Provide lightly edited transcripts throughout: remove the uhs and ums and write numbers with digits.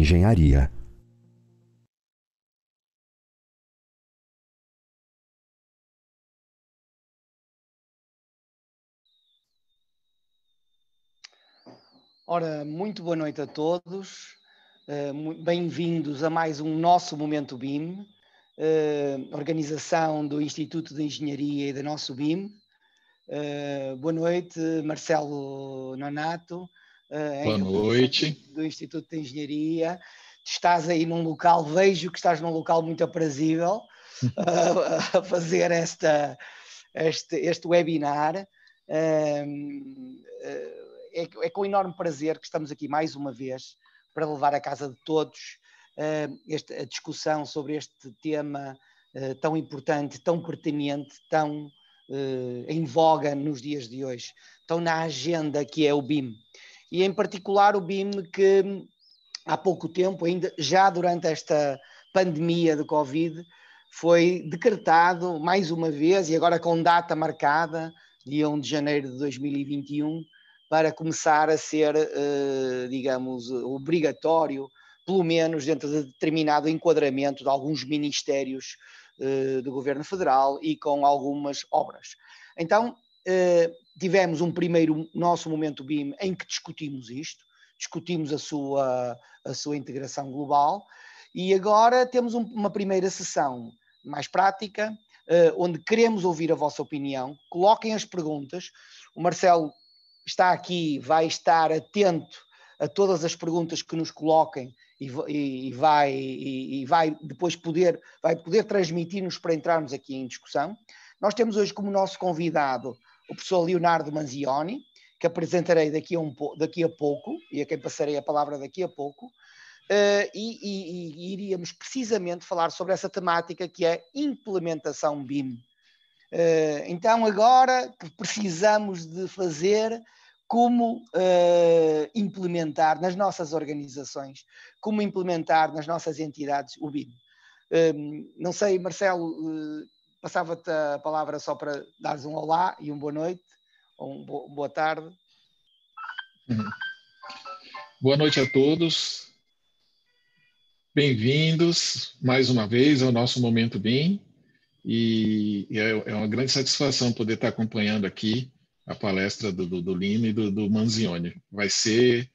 Engenharia. Ora, muito boa noite a todos, bem-vindos a mais um nosso Momento BIM, organização do Instituto de Engenharia e da nosso BIM. Boa noite, Marcelo Nonato, boa noite. Do Instituto de Engenharia. Estás aí num local, vejo que estás num local muito aprazível a fazer este webinar. É com enorme prazer que estamos aqui mais uma vez para levar à casa de todos a discussão sobre este tema tão importante, tão pertinente, tão em voga nos dias de hoje, tão na agenda que é o BIM. E em particular o BIM que há pouco tempo, ainda já durante esta pandemia de Covid, foi decretado mais uma vez, e agora com data marcada, dia 1 de janeiro de 2021, para começar a ser, digamos, obrigatório, pelo menos dentro de determinado enquadramento de alguns ministérios do Governo Federal e com algumas obras. Então, tivemos um primeiro nosso momento BIM em que discutimos isto, discutimos a sua integração global, e agora temos uma primeira sessão mais prática, onde queremos ouvir a vossa opinião. Coloquem as perguntas. O Marcelo está aqui, vai estar atento a todas as perguntas que nos coloquem e vai depois poder transmitir-nos para entrarmos aqui em discussão. Nós temos hoje como nosso convidado o professor Leonardo Manzioni, que apresentarei daqui a pouco, e a quem passarei a palavra daqui a pouco, e iríamos precisamente falar sobre essa temática que é implementação BIM. Então agora que precisamos de fazer, como implementar nas nossas organizações, como implementar nas nossas entidades o BIM. Não sei, Marcelo, passava-te a palavra só para dares um olá e uma boa noite, ou boa tarde. Boa noite a todos. Bem-vindos mais uma vez ao nosso Momento BIM. E é uma grande satisfação poder estar acompanhando aqui a palestra do Lino e do Manzioni. Vai ser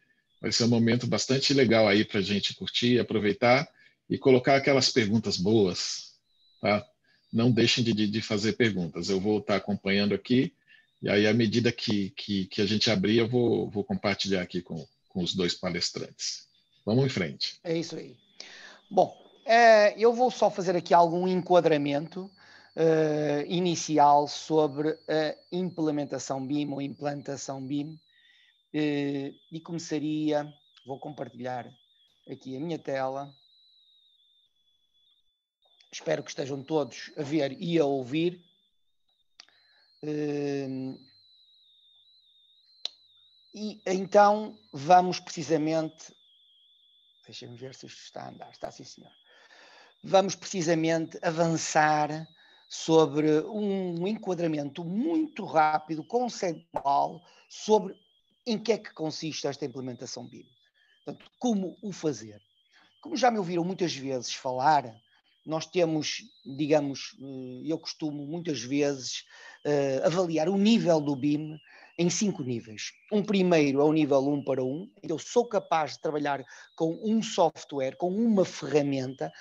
um momento bastante legal aí para a gente curtir, aproveitar e colocar aquelas perguntas boas, tá? Não deixem de fazer perguntas. Eu vou estar acompanhando aqui e aí, à medida que a gente abrir, eu vou compartilhar aqui com os dois palestrantes. Vamos em frente. É isso aí. Bom, eu vou só fazer aqui algum enquadramento inicial sobre a implementação BIM ou implantação BIM e começaria, vou compartilhar aqui a minha tela. Espero que estejam todos a ver e a ouvir. E então vamos precisamente, deixem-me ver se isto está a andar, está sim senhor. Vamos precisamente avançar sobre um enquadramento muito rápido, conceitual, sobre em que é que consiste esta implementação BIM. Portanto, como o fazer. Como já me ouviram muitas vezes falar, nós temos, digamos, eu costumo muitas vezes avaliar o nível do BIM em 5 níveis. Um primeiro é o nível 1 para 1, eu sou capaz de trabalhar com um software, com uma ferramenta,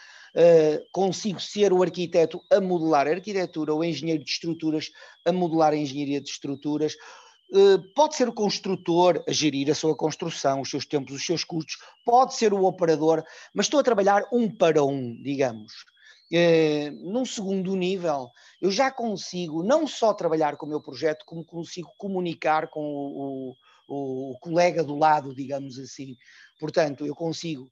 consigo ser o arquiteto a modelar a arquitetura, ou o engenheiro de estruturas a modelar a engenharia de estruturas, pode ser o construtor a gerir a sua construção, os seus tempos, os seus custos, pode ser o operador, mas estou a trabalhar 1 para 1, digamos. Num segundo nível, eu já consigo não só trabalhar com o meu projeto, como consigo comunicar com o colega do lado, digamos assim. Portanto, eu consigo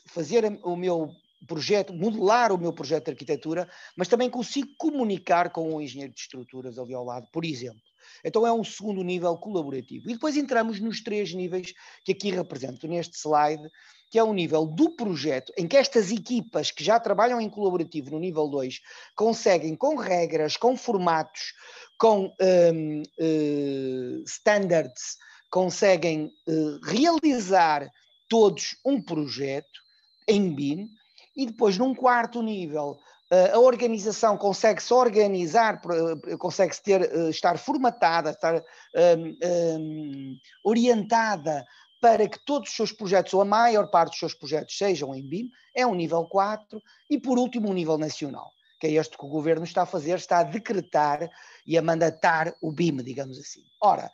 fazer o meu projeto, modelar o meu projeto de arquitetura, mas também consigo comunicar com o engenheiro de estruturas ali ao lado, por exemplo. Então é um segundo nível colaborativo. E depois entramos nos 3 níveis que aqui represento neste slide, que é o nível do projeto, em que estas equipas que já trabalham em colaborativo no nível 2 conseguem, com regras, com formatos, com standards, conseguem realizar todos um projeto em BIM, e depois num quarto nível a organização consegue-se organizar, consegue-se estar formatada, estar orientada para que todos os seus projetos, ou a maior parte dos seus projetos, sejam em BIM, é um nível 4, e por último um nível nacional, que é este que o Governo está a fazer, está a decretar e a mandatar o BIM, digamos assim. Ora,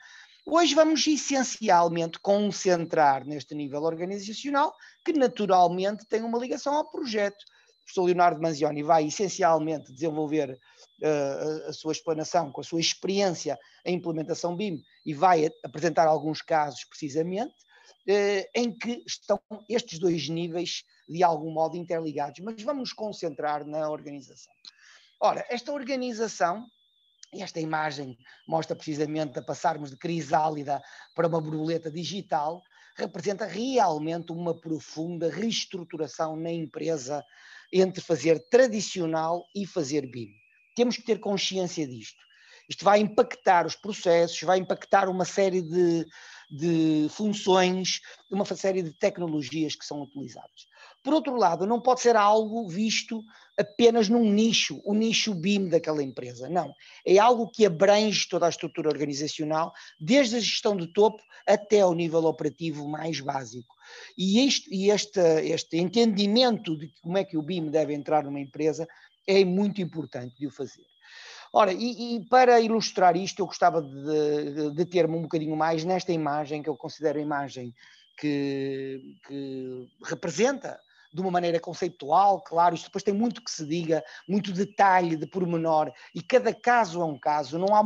hoje vamos essencialmente concentrar neste nível organizacional, que naturalmente tem uma ligação ao projeto. O professor Leonardo Manzioni vai essencialmente desenvolver a sua explanação com a sua experiência em implementação BIM e vai apresentar alguns casos precisamente em que estão estes dois níveis de algum modo interligados, mas vamos nos concentrar na organização. Ora, esta organização, esta imagem mostra precisamente a passarmos de crisálida para uma borboleta digital, representa realmente uma profunda reestruturação na empresa entre fazer tradicional e fazer BIM. Temos que ter consciência disto. Isto vai impactar os processos, vai impactar uma série de funções, uma série de tecnologias que são utilizadas. Por outro lado, não pode ser algo visto apenas num nicho, o nicho BIM daquela empresa. Não. É algo que abrange toda a estrutura organizacional, desde a gestão de topo até ao nível operativo mais básico. E este entendimento de como é que o BIM deve entrar numa empresa é muito importante de o fazer. Ora, e para ilustrar isto, eu gostava de deter-me um bocadinho mais nesta imagem, que eu considero a imagem que representa de uma maneira conceitual, claro, isto depois tem muito que se diga, muito detalhe de pormenor, e cada caso é um caso, não há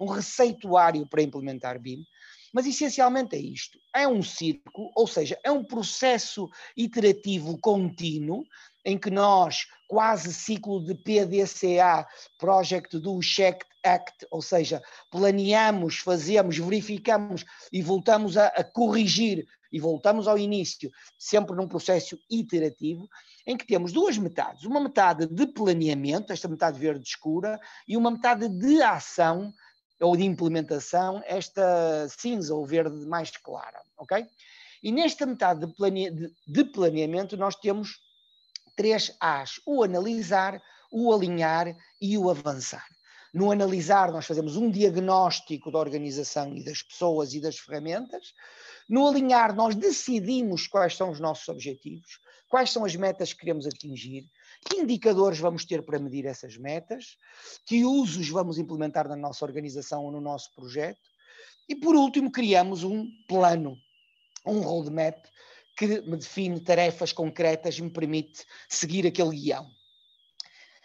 um receituário para implementar BIM, mas essencialmente é isto, é um círculo, ou seja, é um processo iterativo contínuo, em que nós, quase ciclo de PDCA, Project Do Check Act, ou seja, planeamos, fazemos, verificamos e voltamos a corrigir e voltamos ao início, sempre num processo iterativo, em que temos duas metades, uma metade de planeamento, esta metade verde escura, e uma metade de ação ou de implementação, esta cinza ou verde mais clara, ok? E nesta metade de planeamento nós temos 3 As, o analisar, o alinhar e o avançar. No analisar, nós fazemos um diagnóstico da organização e das pessoas e das ferramentas. No alinhar, nós decidimos quais são os nossos objetivos, quais são as metas que queremos atingir, que indicadores vamos ter para medir essas metas, que usos vamos implementar na nossa organização ou no nosso projeto. E, por último, criamos um plano, um roadmap, que me define tarefas concretas e me permite seguir aquele guião.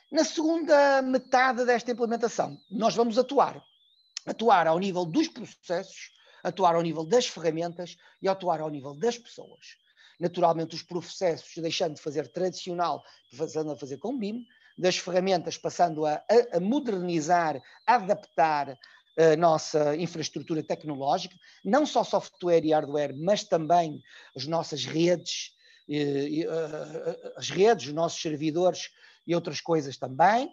Na segunda metade desta implementação, nós vamos atuar ao nível dos processos, atuar ao nível das ferramentas e atuar ao nível das pessoas. Naturalmente, os processos deixando de fazer tradicional, passando a fazer com BIM, das ferramentas passando a modernizar, a adaptar a nossa infraestrutura tecnológica, não só software e hardware, mas também as nossas redes, os nossos servidores e outras coisas também.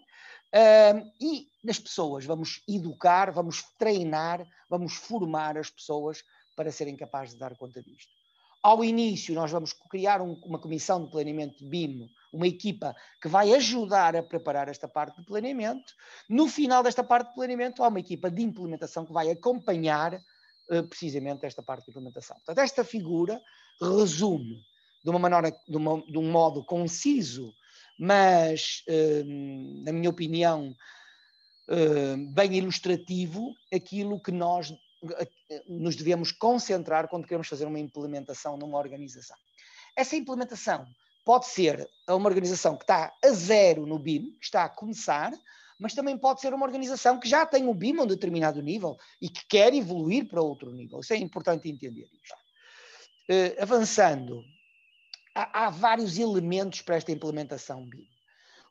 E nas pessoas, vamos educar, vamos treinar, vamos formar as pessoas para serem capazes de dar conta disto. Ao início, nós vamos criar uma comissão de planeamento de BIM, uma equipa que vai ajudar a preparar esta parte de planeamento. No final desta parte de planeamento, há uma equipa de implementação que vai acompanhar precisamente esta parte de implementação. Portanto, esta figura resume de um modo conciso, mas, na minha opinião, bem ilustrativo, aquilo que nós nos devemos concentrar quando queremos fazer uma implementação numa organização. Essa implementação pode ser uma organização que está a zero no BIM, que está a começar, mas também pode ser uma organização que já tem o BIM a um determinado nível e que quer evoluir para outro nível. Isso é importante entender isto. Avançando, há vários elementos para esta implementação BIM.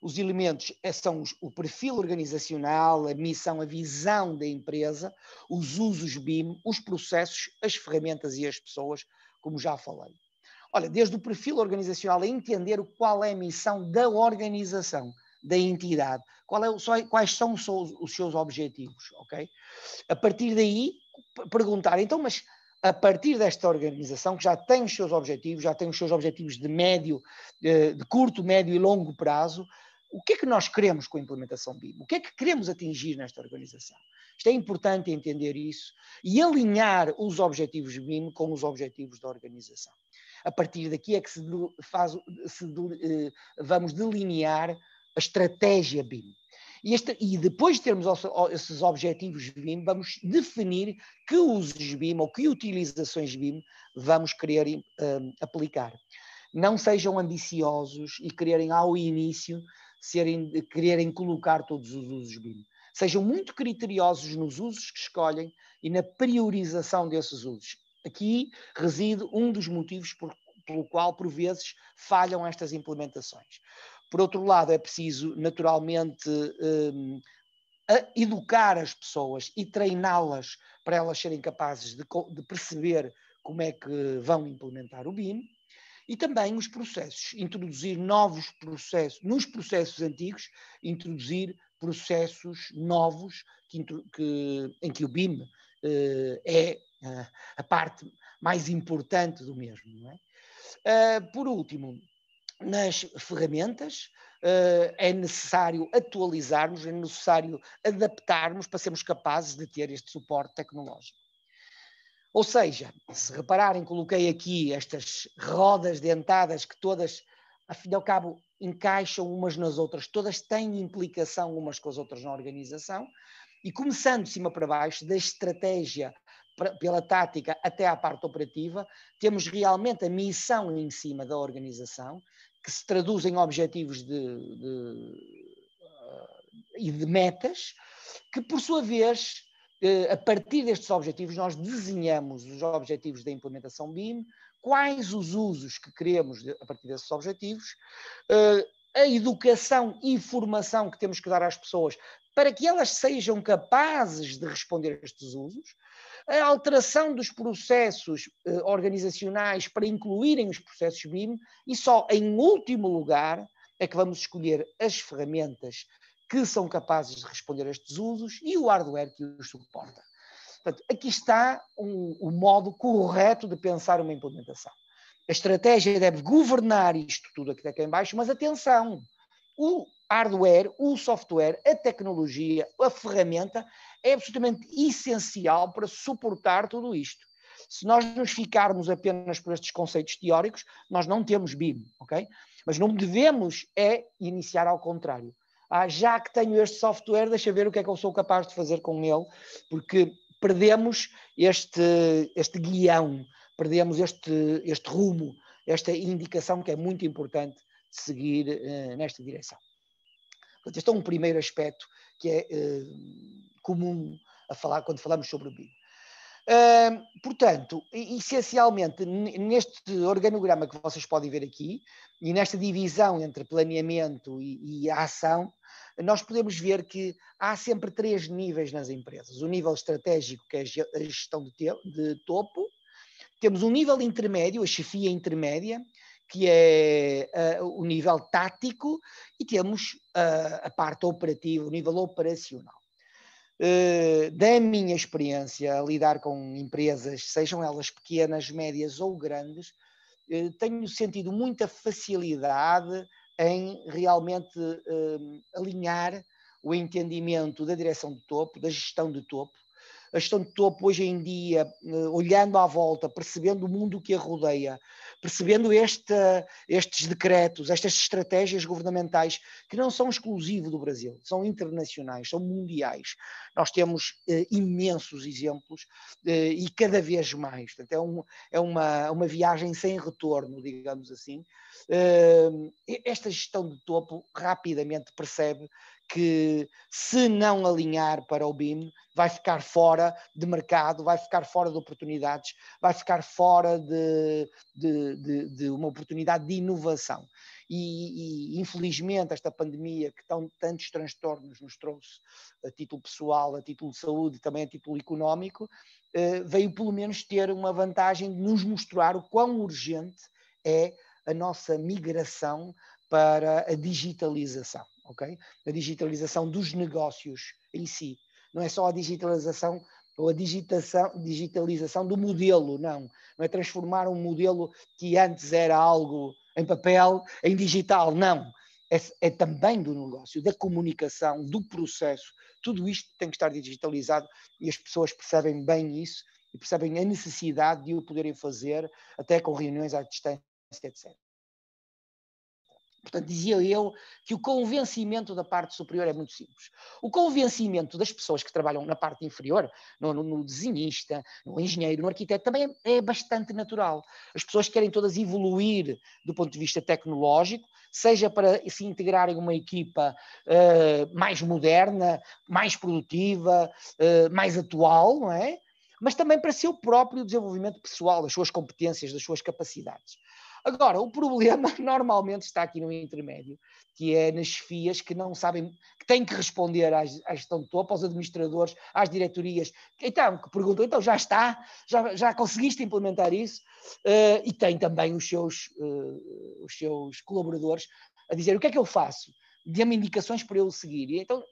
Os elementos são o perfil organizacional, a missão, a visão da empresa, os usos BIM, os processos, as ferramentas e as pessoas, como já falei. Olha, desde o perfil organizacional a entender qual é a missão da organização, da entidade, quais são os seus objetivos, ok? A partir daí, perguntar, então, mas a partir desta organização, que já tem os seus objetivos, de médio, de curto, médio e longo prazo, o que é que nós queremos com a implementação BIM? O que é que queremos atingir nesta organização? Isto é importante entender isso e alinhar os objetivos BIM com os objetivos da organização. A partir daqui é que vamos delinear a estratégia BIM. E depois de termos esses objetivos BIM, vamos definir que usos BIM ou que utilizações BIM vamos querer aplicar. Não sejam ambiciosos e quererem ao início quererem colocar todos os usos BIM. Sejam muito criteriosos nos usos que escolhem e na priorização desses usos. Aqui reside um dos motivos pelo qual, por vezes, falham estas implementações. Por outro lado, é preciso, naturalmente, educar as pessoas e treiná-las para elas serem capazes de perceber como é que vão implementar o BIM. E também os processos, introduzir novos processos, nos processos antigos, introduzir processos novos em que o BIM é a parte mais importante do mesmo. Não é? Por último, nas ferramentas, é necessário atualizarmos, é necessário adaptarmos para sermos capazes de ter este suporte tecnológico. Ou seja, se repararem, coloquei aqui estas rodas dentadas que todas, afinal e ao cabo, encaixam umas nas outras, todas têm implicação umas com as outras na organização, e começando de cima para baixo, da estratégia pela tática até à parte operativa, temos realmente a missão em cima da organização, que se traduz em objetivos e de metas, que por sua vez, a partir destes objetivos, nós desenhamos os objetivos da implementação BIM, quais os usos que queremos a partir desses objetivos, a educação e formação que temos que dar às pessoas para que elas sejam capazes de responder a estes usos, a alteração dos processos organizacionais para incluírem os processos BIM e só em último lugar é que vamos escolher as ferramentas que são capazes de responder a estes usos e o hardware que os suporta. Portanto, aqui está o modo correto de pensar uma implementação. A estratégia deve governar isto tudo aqui em baixo, mas atenção, o hardware, o software, a tecnologia, a ferramenta é absolutamente essencial para suportar tudo isto. Se nós nos ficarmos apenas por estes conceitos teóricos, nós não temos BIM, ok? Mas não devemos iniciar ao contrário. Já que tenho este software, deixa ver o que é que eu sou capaz de fazer com ele, porque perdemos este guião, perdemos este rumo, esta indicação que é muito importante de seguir nesta direção. Portanto, este é um primeiro aspecto que é comum a falar quando falamos sobre o BIM. Portanto, essencialmente, neste organograma que vocês podem ver aqui, e nesta divisão entre planeamento e a ação, nós podemos ver que há sempre 3 níveis nas empresas. O nível estratégico, que é a gestão de topo. Temos um nível intermédio, a chefia intermédia, que é o nível tático, e temos a parte operativa, o nível operacional. Da minha experiência a lidar com empresas, sejam elas pequenas, médias ou grandes, tenho sentido muita facilidade em realmente alinhar o entendimento da direção de topo, da gestão de topo. A gestão de topo hoje em dia, olhando à volta, percebendo o mundo que a rodeia, percebendo estes decretos, estas estratégias governamentais que não são exclusivos do Brasil, são internacionais, são mundiais. Nós temos imensos exemplos e cada vez mais. Portanto, é uma viagem sem retorno, digamos assim. Esta gestão de topo rapidamente percebe que, se não alinhar para o BIM, vai ficar fora de mercado, vai ficar fora de oportunidades, vai ficar fora de uma oportunidade de inovação. E infelizmente, esta pandemia, que tantos transtornos nos trouxe a título pessoal, a título de saúde e também a título económico, veio pelo menos ter uma vantagem de nos mostrar o quão urgente é a nossa migração para a digitalização, ok? A digitalização dos negócios em si. Não é só a digitalização ou a digitalização do modelo, não é transformar um modelo que antes era algo em papel, em digital, não. É também do negócio, da comunicação, do processo, tudo isto tem que estar digitalizado e as pessoas percebem bem isso e percebem a necessidade de o poderem fazer, até com reuniões à distância, etc. Portanto, dizia eu que o convencimento da parte superior é muito simples. O convencimento das pessoas que trabalham na parte inferior, no desenhista, no engenheiro, no arquiteto, também é bastante natural. As pessoas querem todas evoluir do ponto de vista tecnológico, seja para se integrarem uma equipa mais moderna, mais produtiva, mais atual, não é? Mas também para seu próprio desenvolvimento pessoal, das suas competências, das suas capacidades. Agora, o problema normalmente está aqui no intermédio, que é nas chefias que não sabem, que têm que responder à gestão de topo, aos administradores, às diretorias, então, que perguntam, então já está? Já conseguiste implementar isso? E tem também os seus colaboradores a dizer, o que é que eu faço? Dê-me indicações para eu seguir. E então,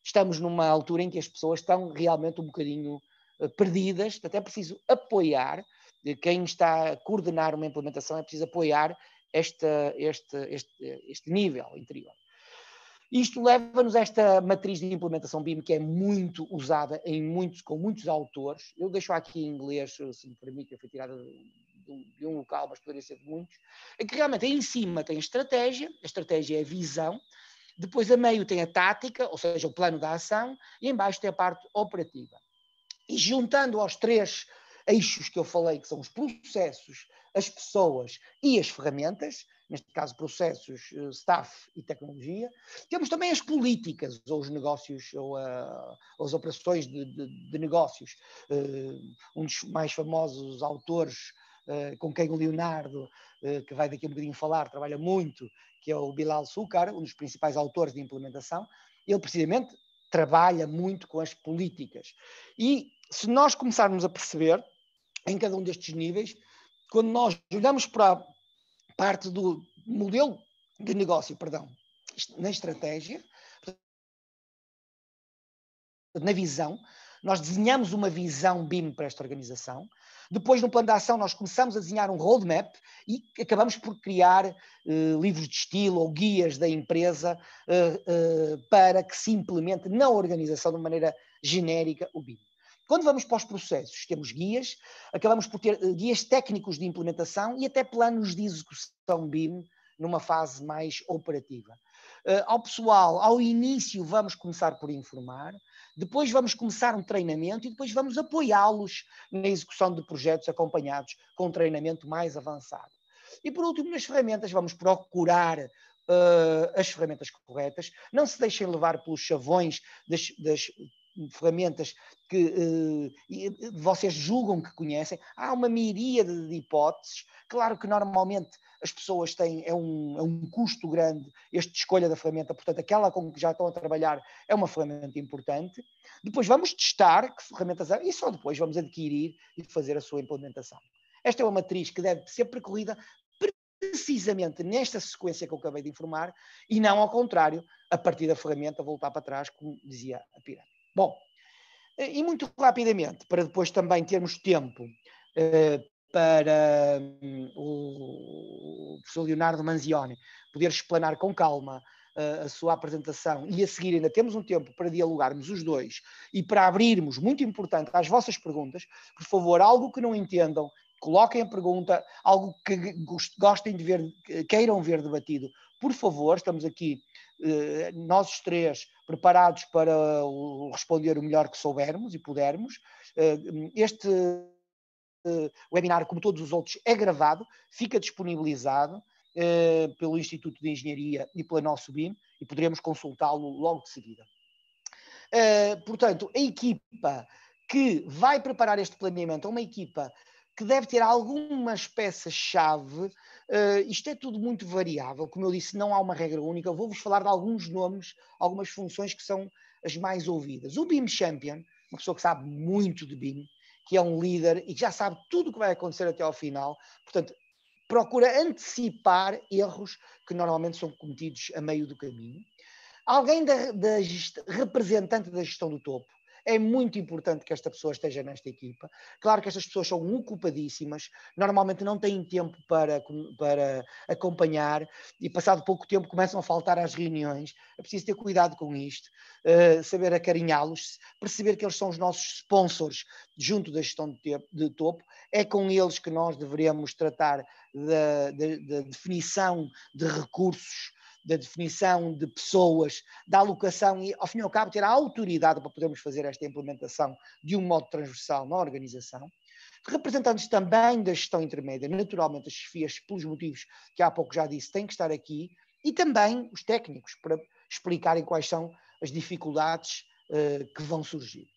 estamos numa altura em que as pessoas estão realmente um bocadinho perdidas, até é preciso apoiar. Quem está a coordenar uma implementação é preciso apoiar este nível interior. Isto leva-nos a esta matriz de implementação BIM, que é muito usada com muitos autores. Eu deixo aqui em inglês, se me permite, foi tirada de um local, mas poderia ser de muitos. É que realmente em cima tem a estratégia é a visão, depois a meio tem a tática, ou seja, o plano da ação, e em baixo tem a parte operativa. E juntando aos 3 eixos que eu falei, que são os processos, as pessoas e as ferramentas, neste caso processos, staff e tecnologia, temos também as políticas, ou os negócios, ou as operações de negócios. Um dos mais famosos autores com quem o Leonardo, que vai daqui a um bocadinho falar, trabalha muito, que é o Bilal Sucar, um dos principais autores de implementação. Ele precisamente trabalha muito com as políticas. E se nós começarmos a perceber, em cada um destes níveis, quando nós olhamos para a parte do modelo de negócio, na estratégia, na visão, nós desenhamos uma visão BIM para esta organização. Depois, no plano de ação, nós começamos a desenhar um roadmap e acabamos por criar livros de estilo ou guias da empresa para que se implemente na organização de maneira genérica o BIM. Quando vamos para os processos, temos guias, acabamos por ter guias técnicos de implementação e até planos de execução BIM numa fase mais operativa. Ao pessoal, ao início, vamos começar por informar, depois vamos começar um treinamento e depois vamos apoiá-los na execução de projetos acompanhados com um treinamento mais avançado. E por último, nas ferramentas, vamos procurar as ferramentas corretas, não se deixem levar pelos chavões das ferramentas que vocês julgam que conhecem. Há uma miríade de hipóteses. Claro que normalmente as pessoas têm, é um custo grande este escolha da ferramenta, portanto aquela com que já estão a trabalhar é uma ferramenta importante. Depois vamos testar que ferramentas há e só depois vamos adquirir e fazer a sua implementação. Esta é uma matriz que deve ser percorrida precisamente nesta sequência que eu acabei de informar e não ao contrário, a partir da ferramenta voltar para trás, como dizia a pirâmide. Bom, e muito rapidamente, para depois também termos tempo para o professor Leonardo Manzioni poder explanar com calma a sua apresentação e a seguir ainda temos um tempo para dialogarmos os dois e para abrirmos, muito importante, às vossas perguntas, por favor, algo que não entendam, coloquem a pergunta, algo que gostem de ver, queiram ver debatido, por favor, estamos aqui, nós os 3, preparados para responder o melhor que soubermos e pudermos. Este webinar, como todos os outros, é gravado, fica disponibilizado pelo Instituto de Engenharia e pela nosso BIM e poderemos consultá-lo logo de seguida. Portanto, a equipa que vai preparar este planeamento é uma equipa que deve ter algumas peças-chave. Isto é tudo muito variável. Como eu disse, não há uma regra única. Vou-vos falar de alguns nomes, algumas funções que são as mais ouvidas. O BIM Champion, uma pessoa que sabe muito de BIM, que é um líder e que já sabe tudo o que vai acontecer até ao final. Portanto, procura antecipar erros que normalmente são cometidos a meio do caminho. Alguém representante da gestão do topo. É muito importante que esta pessoa esteja nesta equipa. Claro que estas pessoas são ocupadíssimas, normalmente não têm tempo para acompanhar e passado pouco tempo começam a faltar às reuniões. É preciso ter cuidado com isto, saber acarinhá-los, perceber que eles são os nossos sponsors junto da gestão de topo. É com eles que nós deveremos tratar da definição de recursos, da definição de pessoas, da alocação e, ao fim e ao cabo, ter a autoridade para podermos fazer esta implementação de um modo transversal na organização. Representantes também da gestão intermédia, naturalmente as chefias, pelos motivos que há pouco já disse, têm que estar aqui, e também os técnicos, para explicarem quais são as dificuldades que vão surgir.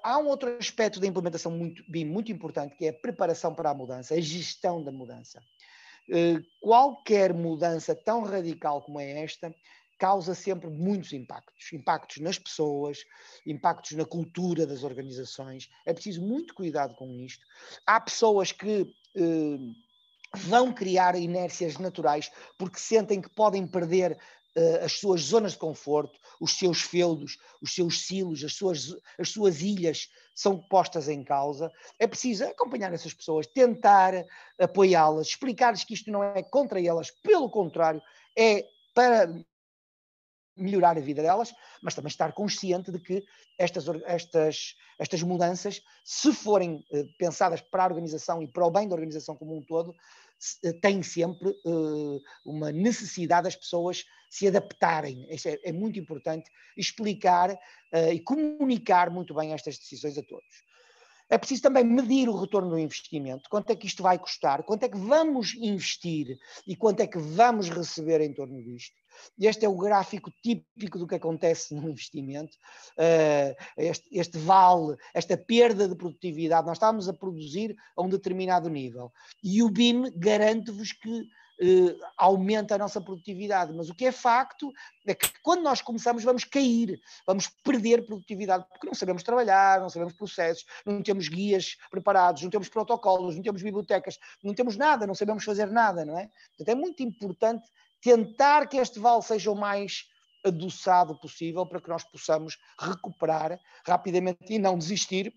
Há um outro aspecto da implementação muito importante, que é a preparação para a mudança, a gestão da mudança. Qualquer mudança tão radical como é esta causa sempre muitos impactos nas pessoas, impactos na cultura das organizações. É preciso muito cuidado com isto. Há pessoas que vão criar inércias naturais porque sentem que podem perder as suas zonas de conforto, os seus feudos, os seus silos, as suas ilhas são postas em causa. É preciso acompanhar essas pessoas, tentar apoiá-las, explicar-lhes que isto não é contra elas, pelo contrário, é para melhorar a vida delas, mas também estar consciente de que estas mudanças, se forem pensadas para a organização e para o bem da organização como um todo, tem sempre uma necessidade das pessoas se adaptarem. Isso é muito importante, explicar e comunicar muito bem estas decisões a todos. É preciso também medir o retorno do investimento, quanto é que isto vai custar, quanto é que vamos investir e quanto é que vamos receber em torno disto. Este é o gráfico típico do que acontece no investimento, este vale, esta perda de produtividade. Nós estamos a produzir a um determinado nível e o BIM garante-vos que aumenta a nossa produtividade, mas o que é facto é que quando nós começamos vamos cair, vamos perder produtividade, porque não sabemos trabalhar, não sabemos processos, não temos guias preparados, não temos protocolos, não temos bibliotecas, não temos nada, não sabemos fazer nada, não é? Portanto, é muito importante tentar que este vale seja o mais adoçado possível para que nós possamos recuperar rapidamente e não desistir,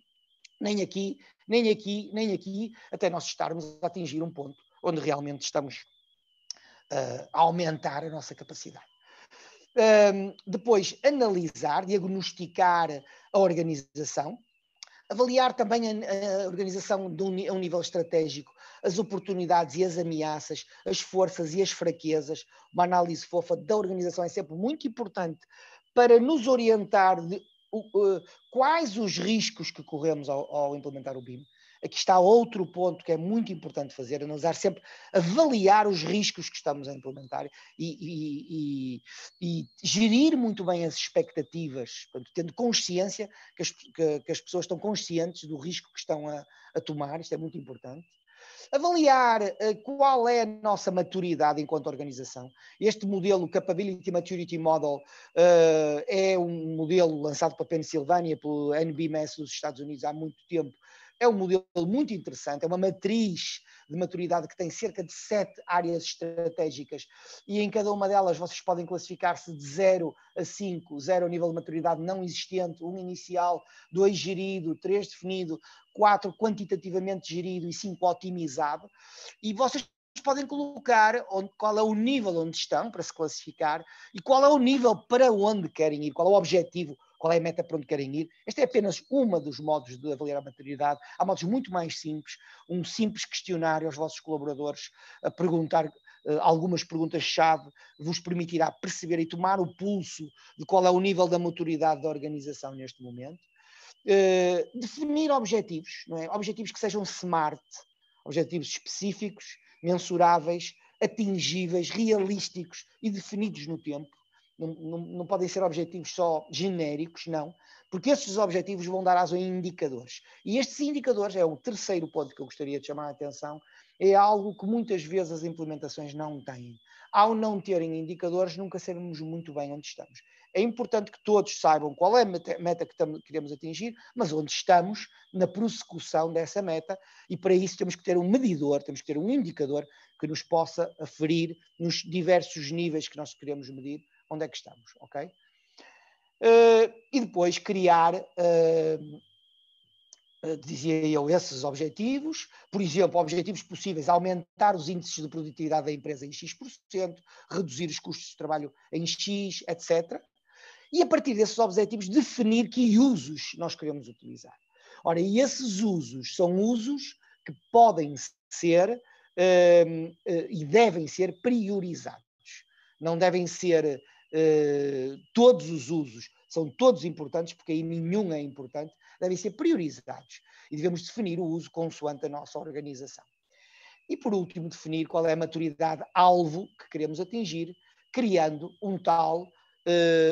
nem aqui, nem aqui, nem aqui, até nós estarmos a atingir um ponto onde realmente estamos a aumentar a nossa capacidade. Depois, analisar, diagnosticar a organização, avaliar também a organização a um nível estratégico, as oportunidades e as ameaças, as forças e as fraquezas. Uma análise fofa da organização é sempre muito importante para nos orientar de quais os riscos que corremos ao implementar o BIM. Aqui está outro ponto que é muito importante fazer, analisar sempre, avaliar os riscos que estamos a implementar e gerir muito bem as expectativas, portanto, tendo consciência que as pessoas estão conscientes do risco que estão a tomar, isto é muito importante. Avaliar qual é a nossa maturidade enquanto organização. Este modelo, Capability Maturity Model, é um modelo lançado pela Pennsylvania, pelo NBMS dos Estados Unidos há muito tempo. É um modelo muito interessante, é uma matriz de maturidade que tem cerca de 7 áreas estratégicas e em cada uma delas vocês podem classificar-se de 0 a 5, 0 a nível de maturidade não existente, 1 inicial, 2 gerido, 3 definido, 4 quantitativamente gerido e 5 otimizado. E vocês podem colocar qual é o nível onde estão para se classificar e qual é o nível para onde querem ir, qual é o objetivo, qual é a meta para onde querem ir. Este é apenas uma dos modos de avaliar a maturidade. Há modos muito mais simples, um simples questionário aos vossos colaboradores, a perguntar algumas perguntas-chave, vos permitirá perceber e tomar o pulso de qual é o nível da maturidade da organização neste momento. Definir objetivos, não é? Objetivos que sejam SMART, objetivos específicos, mensuráveis, atingíveis, realísticos e definidos no tempo. Não podem ser objetivos só genéricos, não, porque esses objetivos vão dar aso a indicadores. E estes indicadores, é o terceiro ponto que eu gostaria de chamar a atenção, é algo que muitas vezes as implementações não têm. Ao não terem indicadores, nunca sabemos muito bem onde estamos. É importante que todos saibam qual é a meta que queremos atingir, mas onde estamos na prossecução dessa meta, e para isso temos que ter um medidor, temos que ter um indicador que nos possa aferir nos diversos níveis que nós queremos medir, onde é que estamos, ok? e depois criar, dizia eu, esses objetivos, por exemplo, objetivos possíveis, aumentar os índices de produtividade da empresa em X%, reduzir os custos de trabalho em X, etc. E a partir desses objetivos definir que usos nós queremos utilizar. Ora, e esses usos são usos que podem ser e devem ser priorizados. Não devem ser todos os usos, são todos importantes, porque aí nenhum é importante, devem ser priorizados. E devemos definir o uso consoante a nossa organização. E, por último, definir qual é a maturidade-alvo que queremos atingir, criando um tal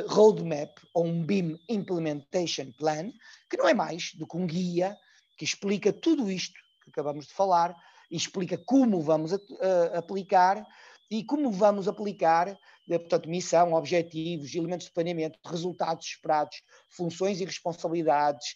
roadmap, ou um BIM Implementation Plan, que não é mais do que um guia que explica tudo isto que acabamos de falar, e explica como vamos aplicar, e como vamos aplicar, portanto, missão, objetivos, elementos de planeamento, resultados esperados, funções e responsabilidades,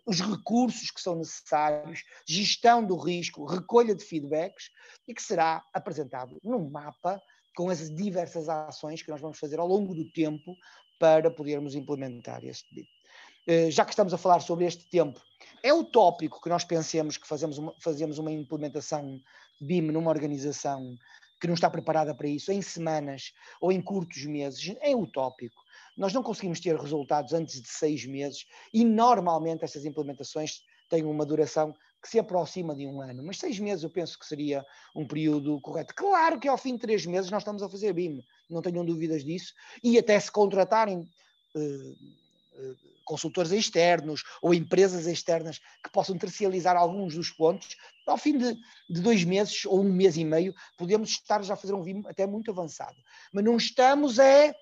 os recursos que são necessários, gestão do risco, recolha de feedbacks, e que será apresentado num mapa com as diversas ações que nós vamos fazer ao longo do tempo para podermos implementar este BIM. Já que estamos a falar sobre este tempo, é utópico que nós pensemos que fazemos uma implementação BIM numa organização que não está preparada para isso, em semanas ou em curtos meses. É utópico. Nós não conseguimos ter resultados antes de 6 meses e normalmente estas implementações têm uma duração que se aproxima de 1 ano, mas 6 meses eu penso que seria um período correto. Claro que ao fim de 3 meses nós estamos a fazer BIM, não tenham dúvidas disso, e até se contratarem consultores externos ou empresas externas que possam tercializar alguns dos pontos, ao fim de 2 meses ou 1 mês e meio, podemos estar já a fazer um BIM até muito avançado. Mas não estamos a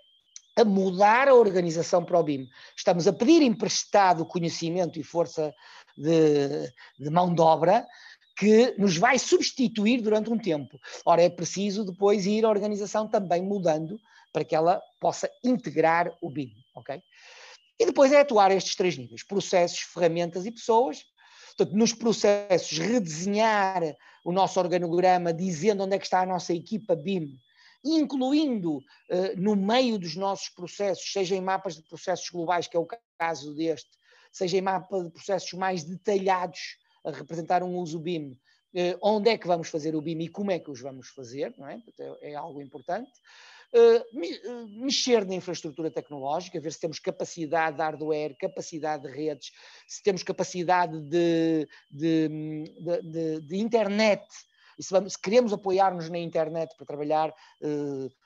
mudar a organização para o BIM. Estamos a pedir emprestado conhecimento e força de mão de obra que nos vai substituir durante um tempo. Ora, é preciso depois ir a organização também mudando para que ela possa integrar o BIM, ok? E depois é atuar estes 3 níveis, processos, ferramentas e pessoas. Portanto, nos processos, redesenhar o nosso organograma, dizendo onde é que está a nossa equipa BIM, incluindo no meio dos nossos processos, seja em mapas de processos globais, que é o caso deste, seja em mapa de processos mais detalhados, a representar um uso BIM, onde é que vamos fazer o BIM e como é que os vamos fazer, não é? É algo importante. Mexer na infraestrutura tecnológica, ver se temos capacidade de hardware, capacidade de redes, se temos capacidade de internet, e se queremos apoiar-nos na internet para trabalhar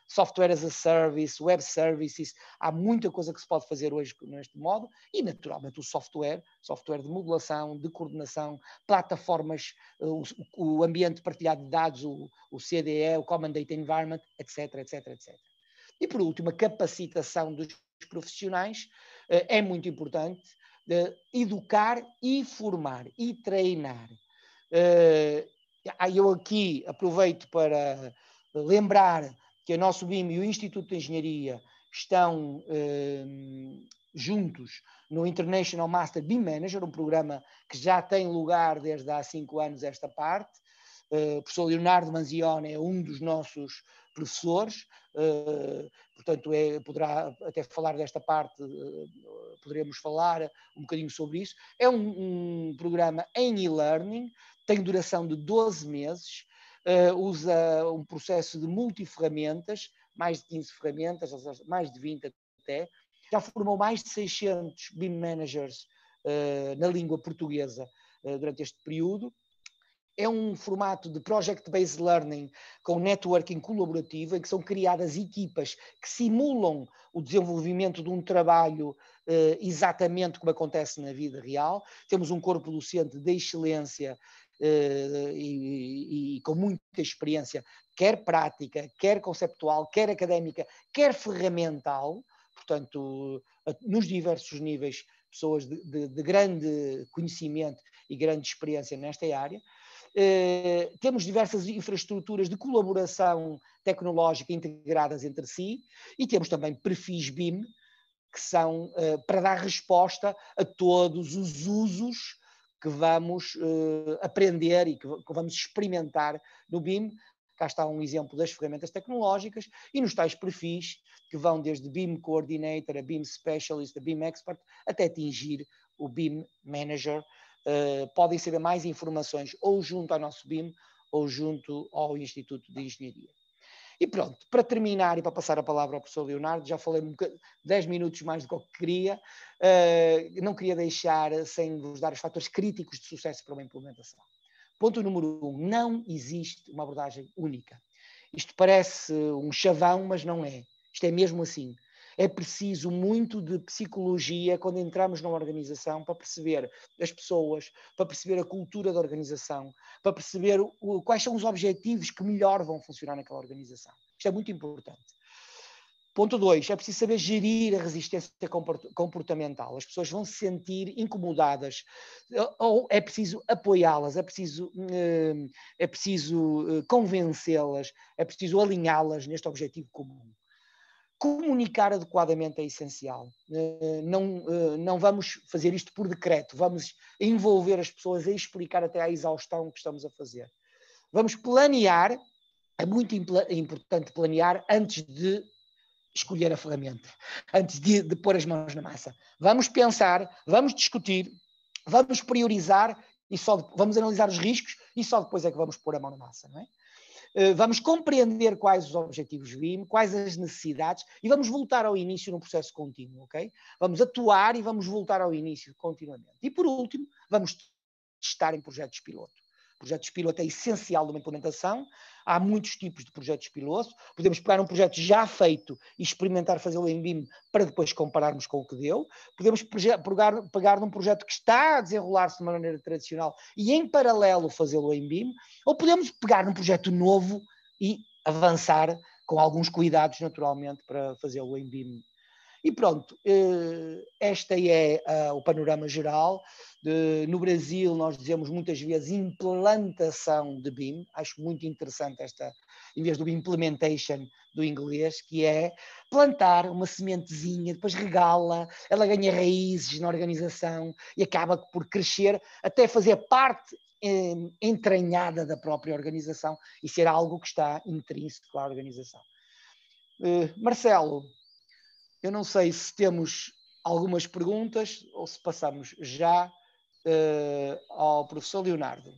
software as a service, web services, há muita coisa que se pode fazer hoje neste modo, e naturalmente o software de modelação, de coordenação, plataformas, o ambiente partilhado de dados, o CDE, o Common Data Environment, etc, etc, etc. E por último, a capacitação dos profissionais é muito importante, educar e formar e treinar. Eu aqui aproveito para lembrar que o nosso BIM e o Instituto de Engenharia estão juntos no International Master BIM Manager, um programa que já tem lugar desde há 5 anos esta parte. O professor Leonardo Manzioni é um dos nossos professores, portanto poderá até falar desta parte, poderemos falar um bocadinho sobre isso. É um programa em e-learning, tem duração de 12 meses, usa um processo de multiferramentas, mais de 15 ferramentas, mais de 20 até, já formou mais de 600 BIM managers na língua portuguesa durante este período. É um formato de project-based learning com networking colaborativo, em que são criadas equipas que simulam o desenvolvimento de um trabalho exatamente como acontece na vida real. Temos um corpo docente de excelência e com muita experiência, quer prática, quer conceptual, quer académica, quer ferramental, portanto, nos diversos níveis, pessoas de grande conhecimento e grande experiência nesta área. Temos diversas infraestruturas de colaboração tecnológica integradas entre si e temos também perfis BIM que são para dar resposta a todos os usos que vamos aprender e que vamos experimentar no BIM, cá está um exemplo das ferramentas tecnológicas, e nos tais perfis que vão desde BIM Coordinator, a BIM Specialist, a BIM Expert, até atingir o BIM Manager. Podem saber mais informações ou junto ao nosso BIM ou junto ao Instituto de Engenharia. E pronto, para terminar e para passar a palavra ao professor Leonardo, já falei 10 minutos mais do que eu queria, não queria deixar sem vos dar os fatores críticos de sucesso para uma implementação. Ponto número 1, não existe uma abordagem única. Isto parece um chavão, mas não é. Isto é mesmo assim. É preciso muito de psicologia quando entramos numa organização para perceber as pessoas, para perceber a cultura da organização, para perceber quais são os objetivos que melhor vão funcionar naquela organização. Isto é muito importante. Ponto 2, é preciso saber gerir a resistência comportamental. As pessoas vão se sentir incomodadas, ou é preciso apoiá-las, é preciso convencê-las, é preciso alinhá-las neste objetivo comum. Comunicar adequadamente é essencial. Não vamos fazer isto por decreto, vamos envolver as pessoas a explicar até à exaustão o que estamos a fazer. Vamos planear, é muito importante planear antes de escolher a ferramenta, antes de pôr as mãos na massa. Vamos pensar, vamos discutir, vamos priorizar e vamos analisar os riscos e só depois é que vamos pôr a mão na massa, não é? Vamos compreender quais os objetivos BIM, quais as necessidades e vamos voltar ao início num processo contínuo, ok? Vamos atuar e vamos voltar ao início continuamente. E por último, vamos testar em projetos piloto. Projetos piloto é essencial numa implementação. Há muitos tipos de projetos piloto. Podemos pegar um projeto já feito e experimentar fazê-lo em BIM para depois compararmos com o que deu. Podemos pegar num projeto que está a desenrolar-se de uma maneira tradicional e em paralelo fazê-lo em BIM. Ou podemos pegar num projeto novo e avançar com alguns cuidados, naturalmente, para fazê-lo em BIM. E pronto, este é o panorama geral. No Brasil, nós dizemos muitas vezes implantação de BIM, acho muito interessante esta, em vez do implementation do inglês, que é plantar uma sementezinha, depois regala, ela ganha raízes na organização e acaba por crescer até fazer parte entranhada da própria organização e ser algo que está intrínseco à organização. Marcelo, eu não sei se temos algumas perguntas ou se passamos já ao professor Leonardo.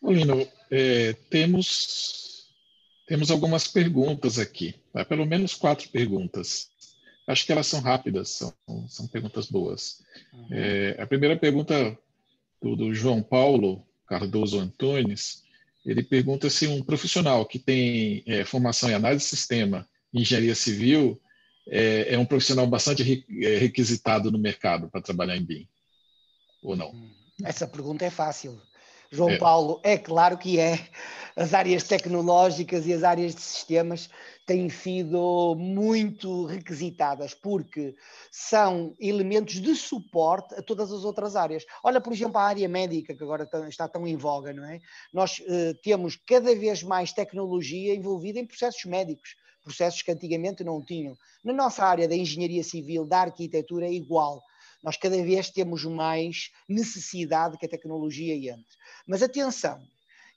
Lino, temos algumas perguntas aqui, tá? Pelo menos 4 perguntas. Acho que elas são rápidas, são perguntas boas. A primeira pergunta do João Paulo Cardoso Antunes, ele pergunta se um profissional que tem formação em análise de sistema e engenharia civil é um profissional bastante requisitado no mercado para trabalhar em BIM, ou não? Essa pergunta é fácil. João Paulo, é claro que é. As áreas tecnológicas e as áreas de sistemas têm sido muito requisitadas porque são elementos de suporte a todas as outras áreas. Olha, por exemplo, a área médica, que agora está tão em voga, não é? Nós temos cada vez mais tecnologia envolvida em processos médicos, processos que antigamente não tinham. Na nossa área da engenharia civil, da arquitetura, é igual. Nós cada vez temos mais necessidade que a tecnologia entre. Mas atenção,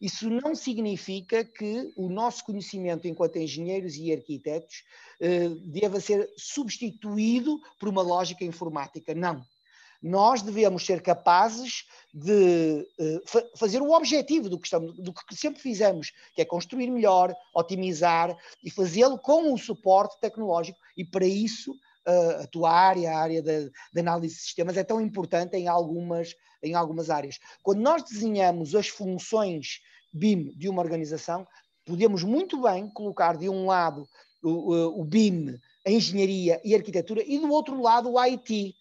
isso não significa que o nosso conhecimento enquanto engenheiros e arquitetos deva ser substituído por uma lógica informática. Não. Nós devemos ser capazes de fazer o objetivo do que sempre fizemos, que é construir melhor, otimizar e fazê-lo com o suporte tecnológico. E para isso a tua área, a área de análise de sistemas é tão importante em algumas áreas. Quando nós desenhamos as funções BIM de uma organização, podemos muito bem colocar de um lado o BIM, a engenharia e a arquitetura, e do outro lado o IT,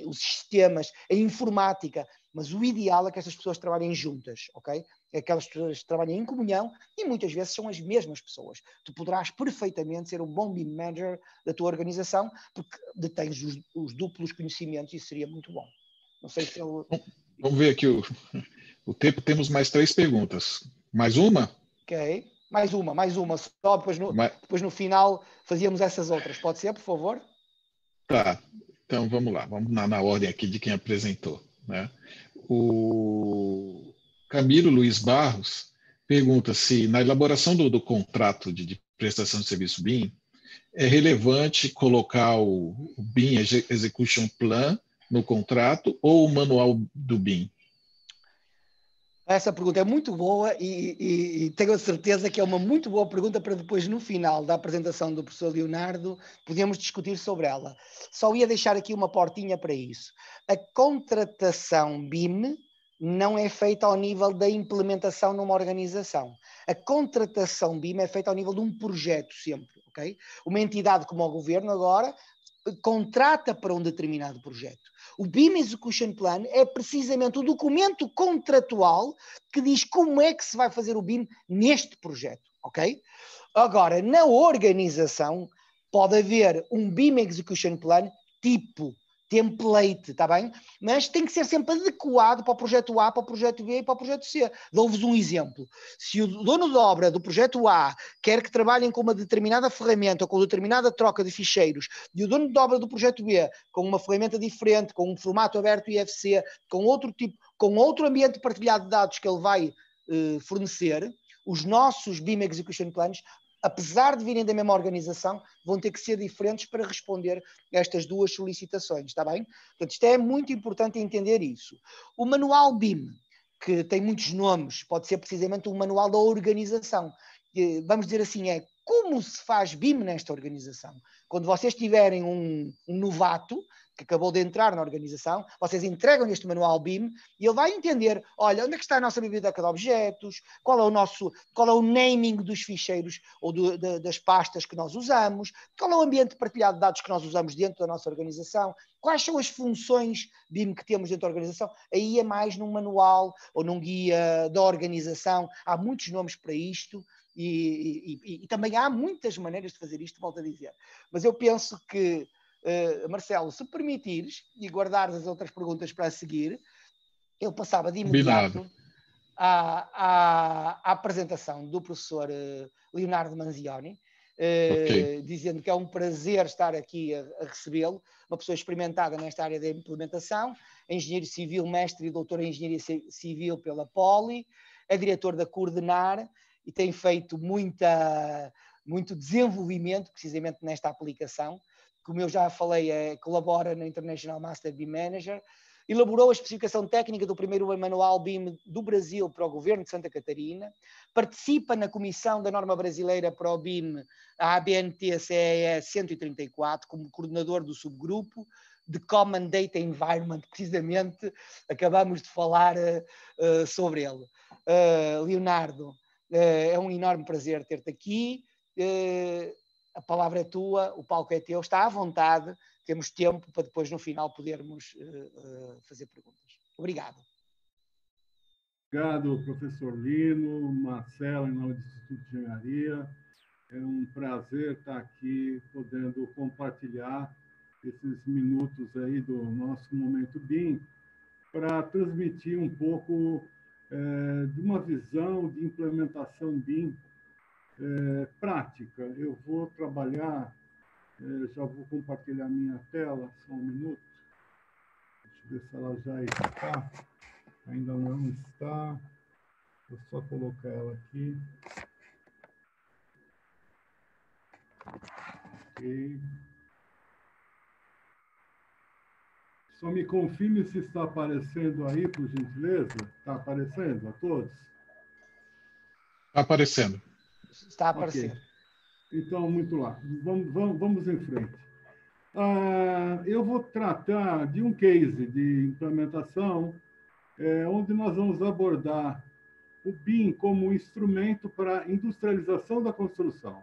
os sistemas, a informática, mas o ideal é que estas pessoas trabalhem juntas, ok? Aquelas pessoas que trabalham em comunhão e muitas vezes são as mesmas pessoas. Tu poderás perfeitamente ser um bom BIM manager da tua organização porque detens os duplos conhecimentos e isso seria muito bom. Não sei se ele... Vamos ver aqui o tempo, temos mais 3 perguntas. Mais uma? Ok, mais uma. Só depois no final fazíamos essas outras. Pode ser, por favor? Tá, então vamos lá. Vamos na ordem aqui de quem apresentou, né? O Camilo Luiz Barros, pergunta se na elaboração do contrato de prestação de serviço BIM é relevante colocar o BIM Execution Plan no contrato ou o manual do BIM? Essa pergunta é muito boa e tenho a certeza que é uma muito boa pergunta para depois, no final da apresentação do professor Leonardo, podemos discutir sobre ela. Só ia deixar aqui uma portinha para isso. A contratação BIM não é feita ao nível da implementação numa organização. A contratação BIM é feita ao nível de um projeto sempre, ok? Uma entidade como o governo agora contrata para um determinado projeto. O BIM Execution Plan é precisamente o documento contratual que diz como é que se vai fazer o BIM neste projeto, ok? Agora, na organização, pode haver um BIM Execution Plan tipo template, está bem? Mas tem que ser sempre adequado para o projeto A, para o projeto B e para o projeto C. Dou-vos um exemplo. Se o dono de obra do projeto A quer que trabalhem com uma determinada ferramenta ou com determinada troca de ficheiros, e o dono de obra do projeto B com uma ferramenta diferente, com um formato aberto IFC, com outro tipo, com outro ambiente partilhado de dados que ele vai fornecer, os nossos BIM Execution Plans, apesar de virem da mesma organização, vão ter que ser diferentes para responder a estas duas solicitações, está bem? Portanto, isto é muito importante entender isso. O manual BIM, que tem muitos nomes, pode ser precisamente um manual da organização. Vamos dizer assim, é como se faz BIM nesta organização. Quando vocês tiverem um novato que acabou de entrar na organização, vocês entregam este manual BIM e ele vai entender, olha, onde é que está a nossa biblioteca de objetos, qual é o naming dos ficheiros ou das pastas que nós usamos, qual é o ambiente partilhado de dados que nós usamos dentro da nossa organização, quais são as funções BIM que temos dentro da organização. Aí é mais num manual ou num guia da organização, há muitos nomes para isto. E também há muitas maneiras de fazer isto, volto a dizer. Mas eu penso que, Marcelo, se permitires e guardares as outras perguntas para a seguir, eu passava de imediato à apresentação do professor Leonardo Manzioni, dizendo que é um prazer estar aqui a recebê-lo, uma pessoa experimentada nesta área da implementação, engenheiro civil, mestre e doutor em engenharia civil pela Poli, é diretor da Coordenar, e tem feito muito desenvolvimento precisamente nesta aplicação. Como eu já falei, colabora na International Master BIM Manager, elaborou a especificação técnica do primeiro manual BIM do Brasil para o governo de Santa Catarina, participa na comissão da norma brasileira para o BIM, a ABNT-CEE 134, como coordenador do subgrupo de Common Data Environment, precisamente, acabamos de falar sobre ele. Leonardo, é um enorme prazer ter-te aqui. A palavra é tua, o palco é teu, está à vontade, temos tempo para depois no final podermos fazer perguntas. Obrigado. Obrigado, professor Lino, Marcelo, em nome do Instituto de Engenharia. É um prazer estar aqui podendo compartilhar esses minutos aí do nosso Momento BIM para transmitir um pouco de uma visão de implementação BIM prática. Eu vou trabalhar, já vou compartilhar minha tela, só um minuto. Deixa eu ver se ela já está. Ainda não está. Vou só colocar ela aqui. Ok. Só me confirme se está aparecendo aí, por gentileza. Está aparecendo a todos? Está aparecendo. Está a aparecer. Okay. Então, muito lá. Vamos em frente. Eu vou tratar de um case de implementação onde nós vamos abordar o BIM como um instrumento para industrialização da construção.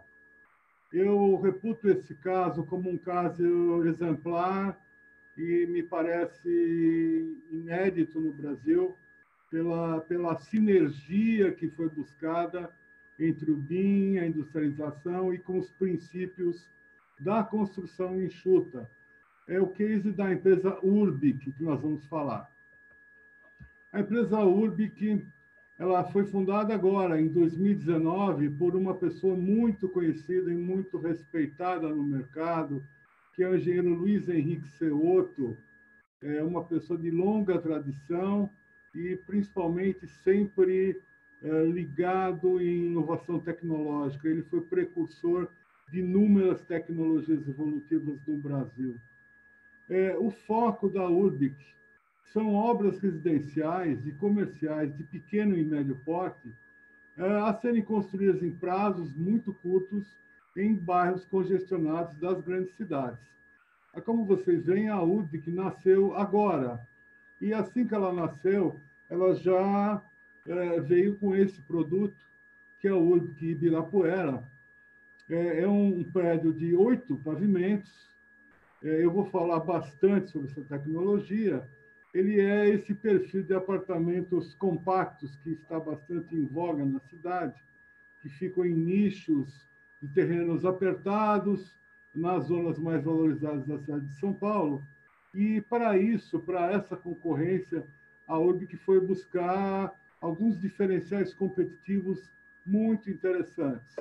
Eu reputo esse caso como um caso exemplar e me parece inédito no Brasil pela sinergia que foi buscada entre o BIM, a industrialização e com os princípios da construção enxuta. É o case da empresa Urbic que nós vamos falar. A empresa Urbic, ela foi fundada agora, em 2019, por uma pessoa muito conhecida e muito respeitada no mercado, que é o engenheiro Luiz Henrique Ceotto, uma pessoa de longa tradição e, principalmente, sempre ligado em inovação tecnológica. Ele foi precursor de inúmeras tecnologias evolutivas no Brasil. O foco da URBIC são obras residenciais e comerciais de pequeno e médio porte a serem construídas em prazos muito curtos em bairros congestionados das grandes cidades. Como vocês veem, a URBIC nasceu agora. E assim que ela nasceu, ela já veio com esse produto, que é o URBIC Ibirapuera. É um prédio de 8 pavimentos. Eu vou falar bastante sobre essa tecnologia. Ele é esse perfil de apartamentos compactos que está bastante em voga na cidade, que ficam em nichos de terrenos apertados, nas zonas mais valorizadas da cidade de São Paulo. E, para isso, para essa concorrência, a URBIC foi buscar alguns diferenciais competitivos muito interessantes.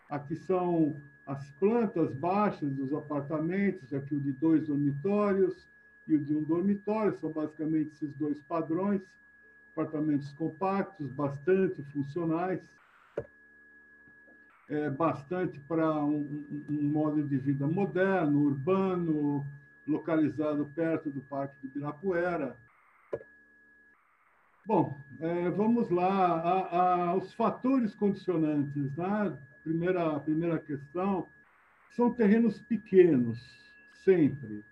Aqui são as plantas baixas dos apartamentos, aqui o de 2 dormitórios e o de 1 dormitório, são basicamente esses 2 padrões, apartamentos compactos, bastante funcionais, bastante para um modo de vida moderno, urbano, localizado perto do Parque de Ibirapuera. Bom, vamos lá. Os fatores condicionantes, né? Primeira questão, são terrenos pequenos, sempre.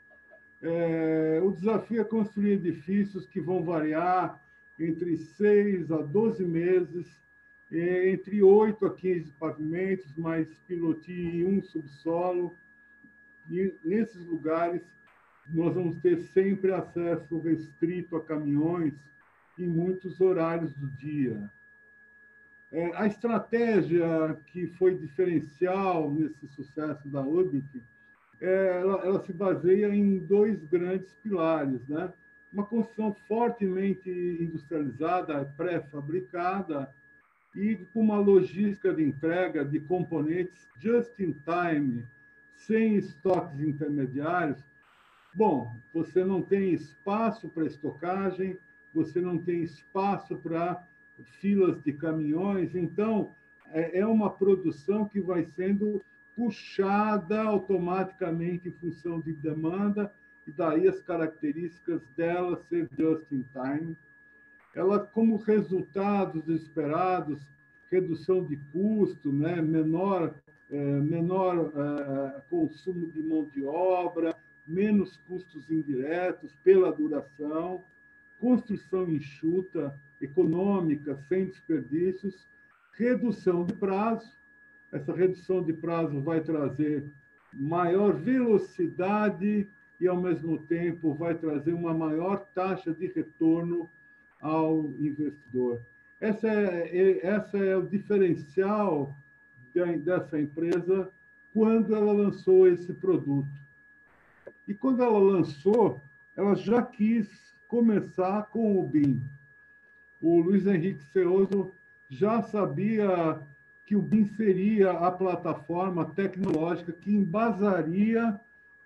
O desafio é construir edifícios que vão variar entre 6 a 12 meses, entre 8 a 15 pavimentos, mais pilotis e 1 subsolo. E nesses lugares, nós vamos ter sempre acesso restrito a caminhões em muitos horários do dia. A estratégia que foi diferencial nesse sucesso da URBIC, ela se baseia em 2 grandes pilares, né? Uma construção fortemente industrializada, pré-fabricada, e com uma logística de entrega de componentes just in time, sem estoques intermediários. Bom, você não tem espaço para estocagem, você não tem espaço para filas de caminhões, então é uma produção que vai sendo puxada automaticamente em função de demanda, e daí as características dela ser just in time. Ela, como resultados esperados, redução de custo, né? menor consumo de mão de obra, menos custos indiretos pela duração, construção enxuta, econômica, sem desperdícios, redução de prazo. Essa redução de prazo vai trazer maior velocidade e, ao mesmo tempo, vai trazer uma maior taxa de retorno ao investidor. Essa é o diferencial dessa empresa quando ela lançou esse produto. E quando ela lançou, ela já quis começar com o BIM. O Luiz Henrique Ceoso já sabia que o BIM seria a plataforma tecnológica que embasaria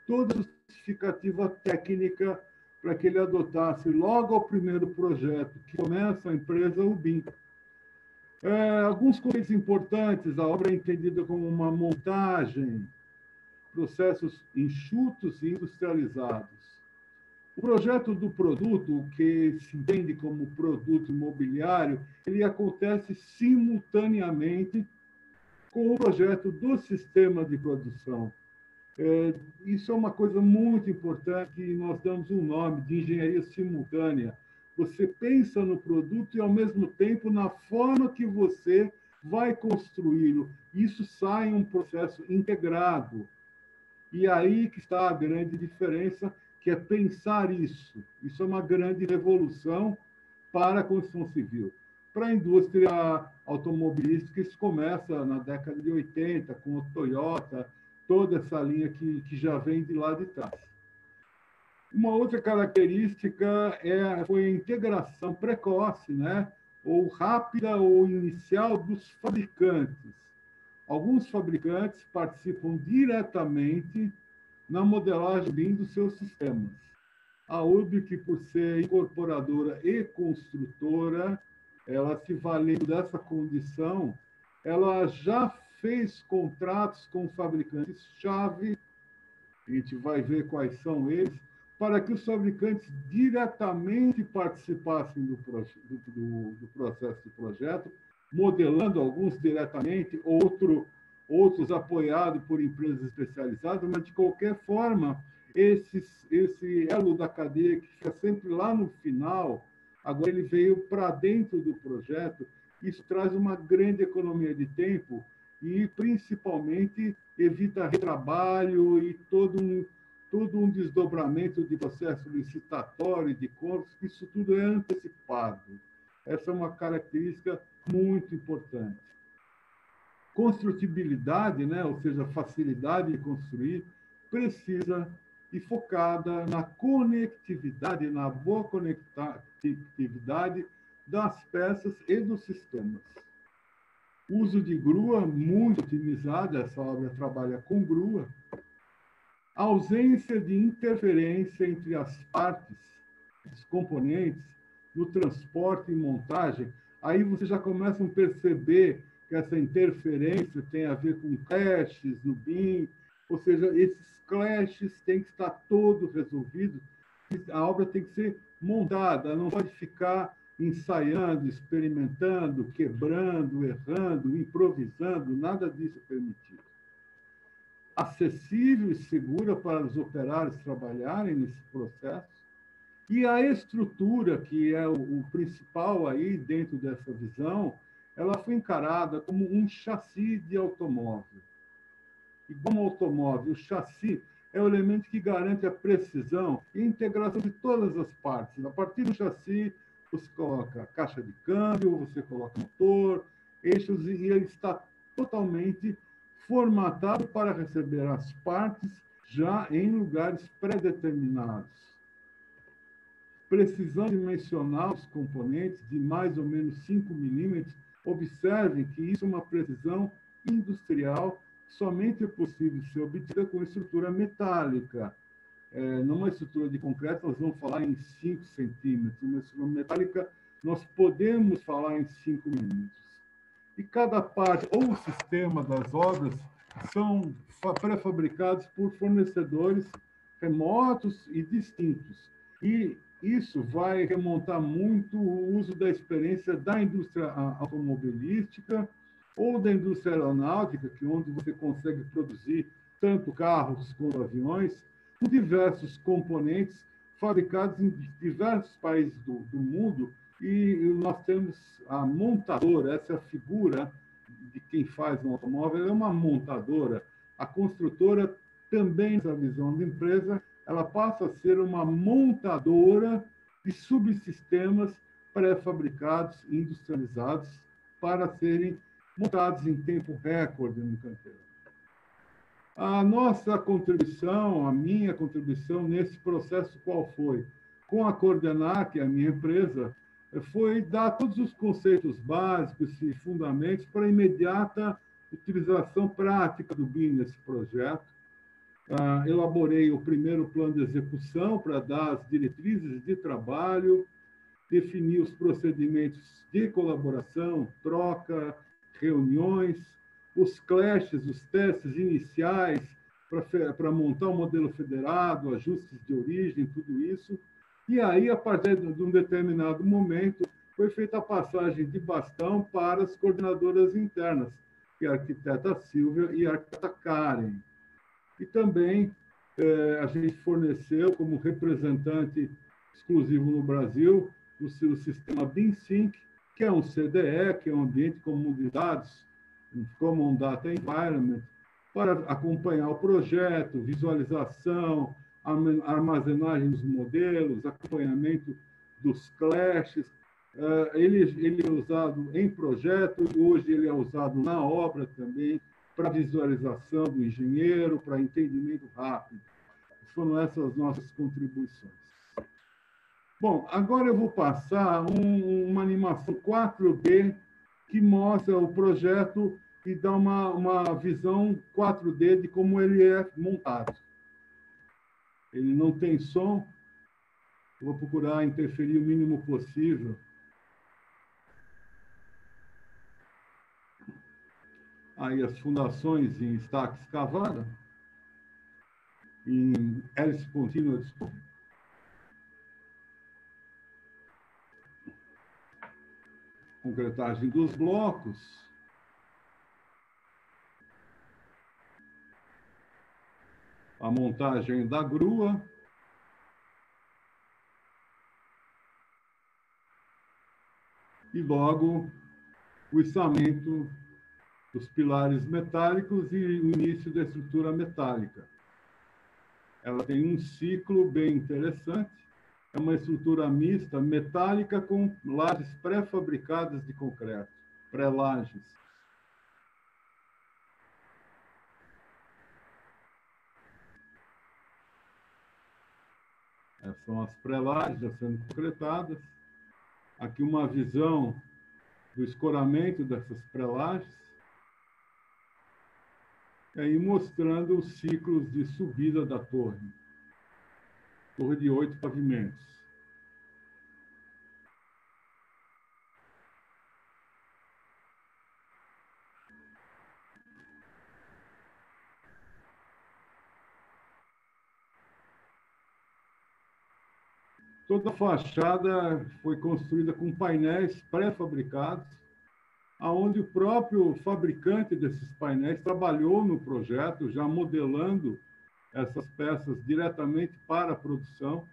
toda a justificativa técnica para que ele adotasse logo ao primeiro projeto, que começa a empresa, o BIM. Alguns conceitos importantes: a obra é entendida como uma montagem, processos enxutos e industrializados. O projeto do produto, que se entende como produto imobiliário, ele acontece simultaneamente com o projeto do sistema de produção. Isso é uma coisa muito importante, que nós damos um nome de engenharia simultânea. Você pensa no produto e, ao mesmo tempo, na forma que você vai construí-lo. Isso sai em um processo integrado. E aí que está a grande diferença, que é pensar isso. Isso é uma grande revolução para a construção civil. Para a indústria automobilística, isso começa na década de 80, com o Toyota, toda essa linha que já vem de lá de trás. Uma outra característica foi a integração precoce, né? Ou rápida ou inicial dos fabricantes. Alguns fabricantes participam diretamente na modelagem BIM dos seus sistemas. A URBIC, por ser incorporadora e construtora, ela se valendo dessa condição, ela já fez contratos com fabricantes-chave, a gente vai ver quais são eles, para que os fabricantes diretamente participassem do processo de projeto, modelando alguns diretamente, outros apoiados por empresas especializadas, mas, de qualquer forma, esse elo da cadeia que fica sempre lá no final, agora ele veio para dentro do projeto. Isso traz uma grande economia de tempo e, principalmente, evita retrabalho e todo um desdobramento de processo licitatório, de compras, isso tudo é antecipado. Essa é uma característica muito importante. Construtibilidade, né, ou seja, facilidade de construir, precisa e focada na conectividade, na boa conectividade das peças e dos sistemas. Uso de grua, muito otimizado, essa obra trabalha com grua. Ausência de interferência entre as partes, os componentes, no transporte e montagem. Aí você já começa a perceber que essa interferência tem a ver com clashes no BIM, ou seja, esses clashes têm que estar todos resolvidos. A obra tem que ser montada, não pode ficar ensaiando, experimentando, quebrando, errando, improvisando, nada disso é permitido. Acessível e segura para os operários trabalharem nesse processo. E a estrutura, que é o principal aí dentro dessa visão, ela foi encarada como um chassi de automóvel. E como automóvel, o chassi é o elemento que garante a precisão e a integração de todas as partes. A partir do chassi, você coloca caixa de câmbio, você coloca motor, eixos, e ele está totalmente formatado para receber as partes já em lugares pré-determinados. Precisão dimensional dos componentes de mais ou menos 5 milímetros. Observem que isso é uma precisão industrial, somente é possível ser obtida com estrutura metálica. Numa estrutura de concreto, nós vamos falar em 5 centímetros. Numa estrutura metálica, nós podemos falar em 5 milímetros. E cada parte ou sistema das obras são pré-fabricados por fornecedores remotos e distintos. E isso vai remontar muito o uso da experiência da indústria automobilística ou da indústria aeronáutica, que onde você consegue produzir tanto carros quanto aviões, com diversos componentes fabricados em diversos países do mundo. E nós temos a montadora, essa é a figura de quem faz um automóvel, é uma montadora. A construtora também, nessa visão de empresa, ela passa a ser uma montadora de subsistemas pré-fabricados, industrializados, para serem montados em tempo recorde no canteiro. A nossa contribuição, a minha contribuição nesse processo, qual foi? Com a Coordenar, que é a minha empresa, foi dar todos os conceitos básicos e fundamentos para a imediata utilização prática do BIM nesse projeto. Elaborei o primeiro plano de execução para dar as diretrizes de trabalho, definir os procedimentos de colaboração, troca, reuniões, os clashes, os testes iniciais para montar um modelo federado, ajustes de origem, tudo isso. E aí, a partir de um determinado momento, foi feita a passagem de bastão para as coordenadoras internas, que é a arquiteta Silvia e a arquiteta Karen. E também a gente forneceu, como representante exclusivo no Brasil, o seu sistema BIMSync, que é um CDE, que é um ambiente comum de dados, um Common Data Environment, para acompanhar o projeto, visualização, armazenagem dos modelos, acompanhamento dos clashes. Ele é usado em projeto, hoje ele é usado na obra também, para visualização do engenheiro, para entendimento rápido. Foram essas nossas contribuições. Bom, agora eu vou passar uma animação 4D que mostra o projeto e dá uma visão 4D de como ele é montado. Ele não tem som. Vou procurar interferir o mínimo possível. aí as fundações em estaca escavada, em hélice contínua, concretagem dos blocos, a montagem da grua, e logo o içamento dos pilares metálicos e o início da estrutura metálica. Ela tem um ciclo bem interessante, é uma estrutura mista metálica com lajes pré-fabricadas de concreto, pré-lajes. Essas são as pré-lajes já sendo concretadas. Aqui uma visão do escoramento dessas pré-lajes. E aí mostrando os ciclos de subida da torre. Torre de 8 pavimentos. Toda a fachada foi construída com painéis pré-fabricados, aonde o próprio fabricante desses painéis trabalhou no projeto, já modelando essas peças diretamente para a produção,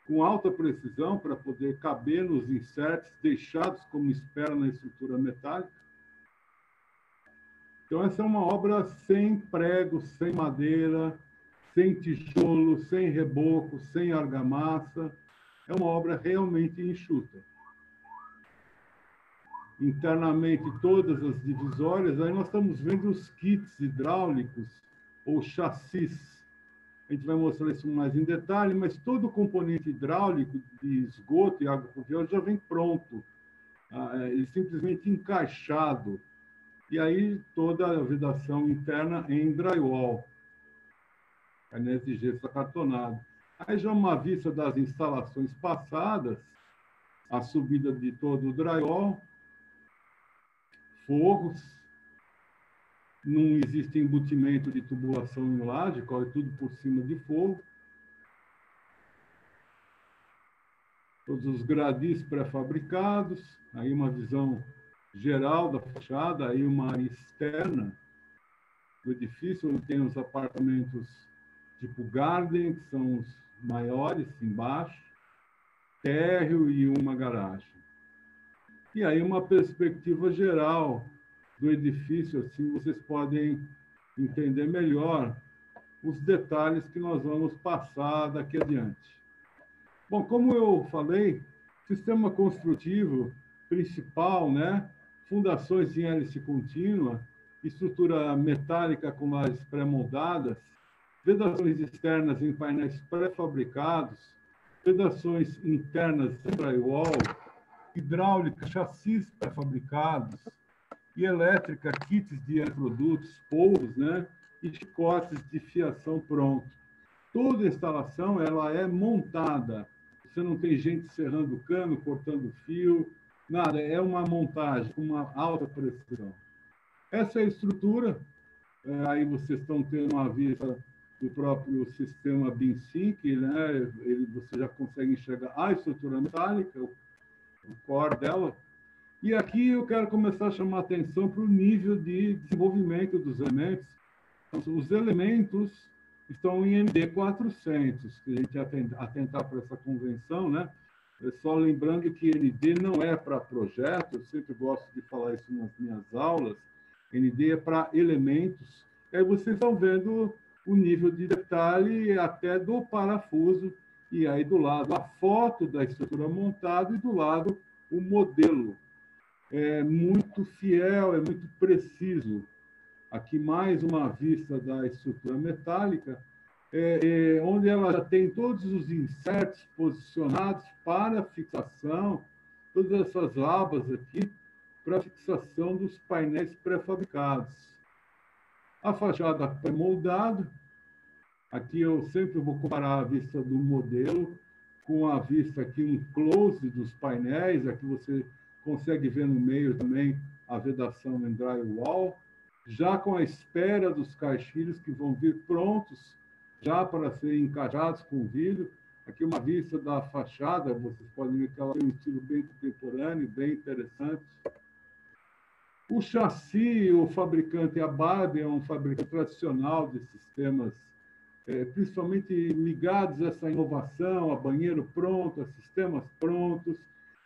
com alta precisão, para poder caber nos inserts deixados como espera na estrutura metálica. Então, essa é uma obra sem prego, sem madeira, sem tijolo, sem reboco, sem argamassa. É uma obra realmente enxuta. Internamente, todas as divisórias, aí nós estamos vendo os kits hidráulicos ou chassis. A gente vai mostrar isso mais em detalhe, mas todo o componente hidráulico de esgoto e água pluvial já vem pronto, ele simplesmente encaixado. E aí toda a vedação interna em drywall, painéis de gesso acartonado. Aí já uma vista das instalações passadas, a subida de todo o drywall, forros, não existe embutimento de tubulação em laje, corre tudo por cima de forro. Todos os gradis pré-fabricados, aí uma visão geral da fachada, aí uma externa do edifício, onde tem os apartamentos tipo garden, que são os maiores embaixo, térreo e uma garagem. E aí uma perspectiva geral do edifício, assim vocês podem entender melhor os detalhes que nós vamos passar daqui adiante. Bom, como eu falei, sistema construtivo principal, né? Fundações em hélice contínua, estrutura metálica com lajes pré-moldadas, vedações externas em painéis pré-fabricados, vedações internas em drywall, hidráulica, chassis pré-fabricados, e elétrica, kits de produtos, polvos, né? E chicotes de fiação pronto. Toda a instalação ela é montada. Você não tem gente serrando cano, cortando fio, nada. É uma montagem com uma alta precisão. Essa é a estrutura. Aí vocês estão tendo uma vista do próprio sistema BIM-SYNC, né? Você já consegue enxergar a estrutura metálica, o core dela. E aqui eu quero começar a chamar a atenção para o nível de desenvolvimento dos elementos. Então, os elementos estão em MD 400, que a gente atentar para essa convenção, né? Só lembrando que ND não é para projeto, eu sempre gosto de falar isso nas minhas aulas, ND é para elementos. E aí vocês estão vendo o nível de detalhe até do parafuso, e aí do lado a foto da estrutura montada e do lado o modelo. É muito fiel, é muito preciso. Aqui mais uma vista da estrutura metálica, onde ela já tem todos os inserts posicionados para fixação, todas essas abas aqui para fixação dos painéis pré-fabricados. A fachada pré-moldada, aqui eu sempre vou comparar a vista do modelo com a vista aqui, um close dos painéis, aqui você consegue ver no meio também a vedação em drywall, já com a espera dos caixilhos que vão vir prontos, já para serem encaixados com vidro. Aqui uma vista da fachada, vocês podem ver que ela tem um estilo bem contemporâneo, bem interessante. O chassi, o fabricante Abad é um fabricante tradicional de sistemas, principalmente ligados a essa inovação, a banheiro pronto, a sistemas prontos.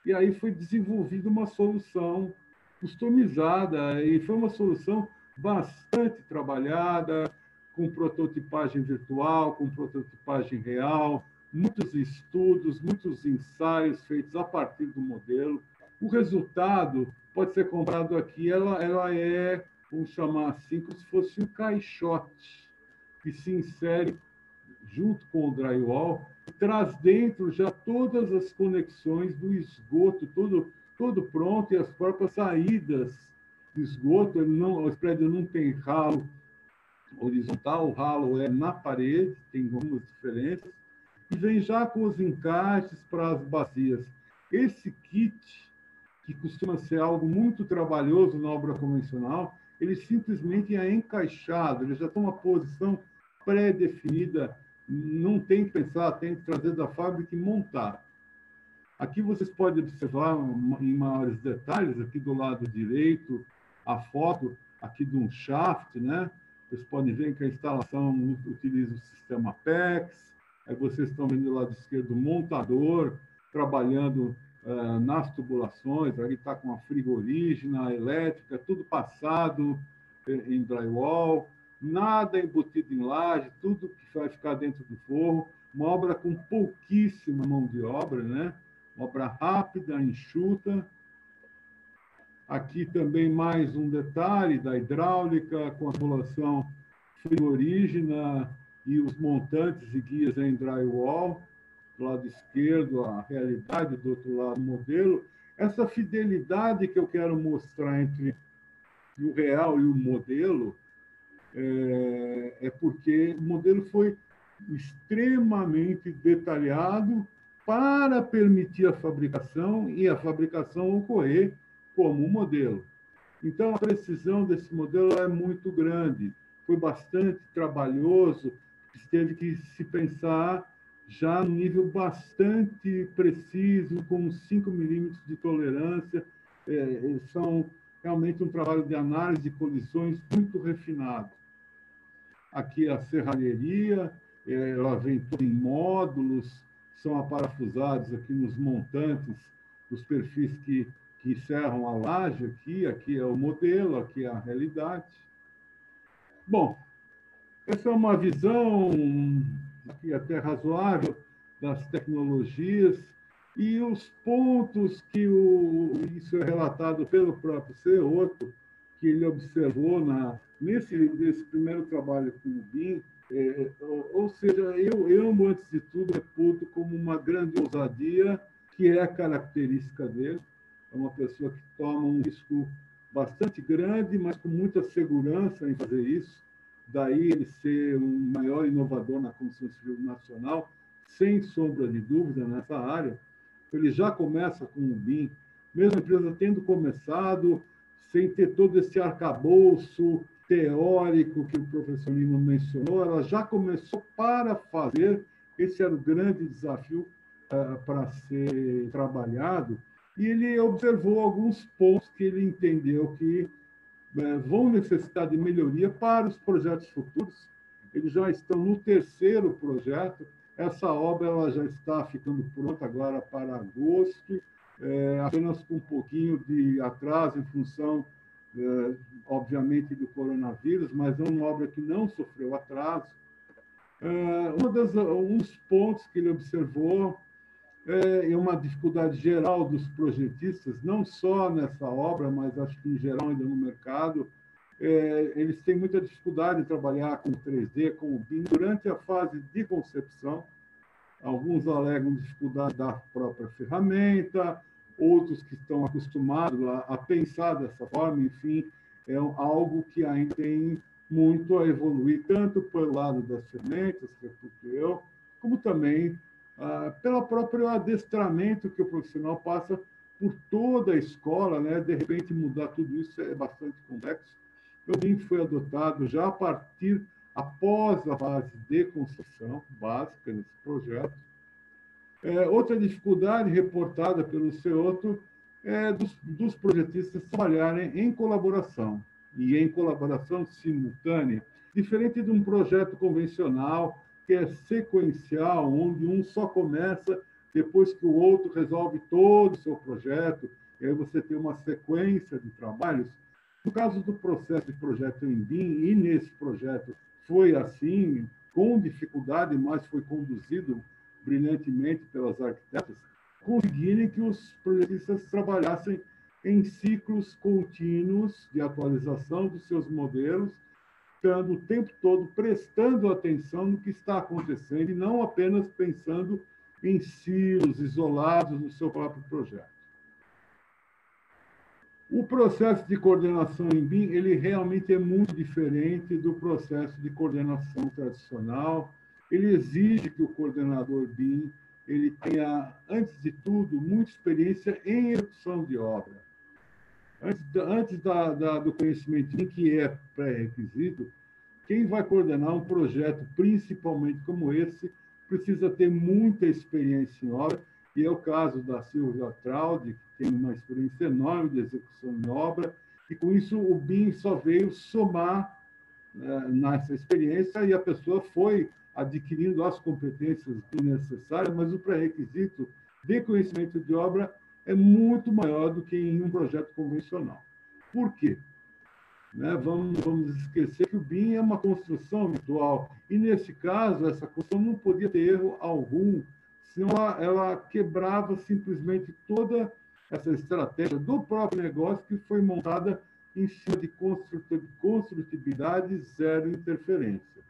E aí foi desenvolvida uma solução customizada, e foi uma solução bastante trabalhada, com prototipagem virtual, com prototipagem real, muitos estudos, muitos ensaios feitos a partir do modelo. O resultado pode ser comprado aqui, ela é, vamos chamar assim, como se fosse um caixote que se insere junto com o drywall, traz dentro já todas as conexões do esgoto, todo pronto, e as próprias saídas do esgoto. O prédio não tem ralo horizontal, o ralo é na parede, tem algumas diferenças, e vem já com os encaixes para as bacias. Esse kit, que costuma ser algo muito trabalhoso na obra convencional, ele simplesmente é encaixado, ele já tem uma posição pré-definida, não tem que pensar, tem que trazer da fábrica e montar. Aqui vocês podem observar em maiores detalhes, aqui do lado direito, a foto aqui de um shaft, né? Vocês podem ver que a instalação utiliza o sistema PEX, aí vocês estão vendo do lado esquerdo o montador trabalhando nas tubulações, ali está com a frigorígena, a elétrica, tudo passado em drywall, nada embutido em laje, tudo que vai ficar dentro do forro, uma obra com pouquíssima mão de obra, né? Uma obra rápida, enxuta. Aqui também mais um detalhe da hidráulica, com a tubulação frigorígena e os montantes e guias em drywall. Do lado esquerdo, a realidade, do outro lado, o modelo. Essa fidelidade que eu quero mostrar entre o real e o modelo é porque o modelo foi extremamente detalhado para permitir a fabricação e a fabricação ocorrer como um modelo. Então, a precisão desse modelo é muito grande. Foi bastante trabalhoso, teve que se pensar já no nível bastante preciso, com 5 milímetros de tolerância. São realmente um trabalho de análise de colisões muito refinado. Aqui a serralheria, ela vem toda em módulos, são aparafusados aqui nos montantes, os perfis que encerram a laje aqui é o modelo, aqui é a realidade. Bom, essa é uma visão aqui até razoável das tecnologias e os pontos que isso é relatado pelo próprio Ceoto, que ele observou nesse primeiro trabalho com o BIM, ou seja, eu, antes de tudo, reputo como uma grande ousadia, que é a característica dele. É uma pessoa que toma um risco bastante grande, mas com muita segurança em fazer isso. Daí ele ser um maior inovador na construção civil nacional, sem sombra de dúvida nessa área. Ele já começa com o BIM, mesmo a empresa tendo começado sem ter todo esse arcabouço teórico que o professor Lino mencionou, ela já começou para fazer, esse era o grande desafio para ser trabalhado, e ele observou alguns pontos que ele entendeu que vão necessitar de melhoria para os projetos futuros. Eles já estão no terceiro projeto. Essa obra ela já está ficando pronta agora para agosto, apenas com um pouquinho de atraso em função, obviamente, do coronavírus, mas é uma obra que não sofreu atraso. Uns pontos que ele observou é uma dificuldade geral dos projetistas, não só nessa obra, mas acho que em geral ainda no mercado. Eles têm muita dificuldade de trabalhar com 3D, com o BIM, durante a fase de concepção. Alguns alegam dificuldade da própria ferramenta, outros que estão acostumados a pensar dessa forma, enfim, é algo que ainda tem muito a evoluir, tanto pelo lado das ferramentas, que eu, como também pelo próprio adestramento que o profissional passa por toda a escola, né? De repente, mudar tudo isso é bastante complexo. o BIM foi adotado já após a fase de construção básica nesse projeto. Outra dificuldade reportada pelo CEOTO é dos projetistas trabalharem em colaboração, e em colaboração simultânea, diferente de um projeto convencional, que é sequencial, onde um só começa depois que o outro resolve todo o seu projeto, e aí você tem uma sequência de trabalhos. No caso do processo de projeto em BIM, e nesse projeto foi assim, com dificuldade, mas foi conduzido brilhantemente pelas arquitetas, conseguirem que os projetistas trabalhassem em ciclos contínuos de atualização dos seus modelos, estando o tempo todo prestando atenção no que está acontecendo e não apenas pensando em silos isolados no seu próprio projeto. O processo de coordenação em BIM, ele realmente é muito diferente do processo de coordenação tradicional. Ele exige que o coordenador BIM ele tenha, antes de tudo, muita experiência em execução de obra. Antes do conhecimento BIM, que é pré-requisito, quem vai coordenar um projeto, principalmente como esse, precisa ter muita experiência em obra, e é o caso da Silvia Traude, que tem uma experiência enorme de execução em obra, e com isso o BIM só veio somar nessa experiência, e a pessoa foi adquirindo as competências necessárias, mas o pré-requisito de conhecimento de obra é muito maior do que em um projeto convencional. Por quê? Vamos esquecer que o BIM é uma construção virtual, e nesse caso, essa construção não podia ter erro algum, senão ela quebrava simplesmente toda essa estratégia do próprio negócio que foi montada em cima de construtividade, zero interferência.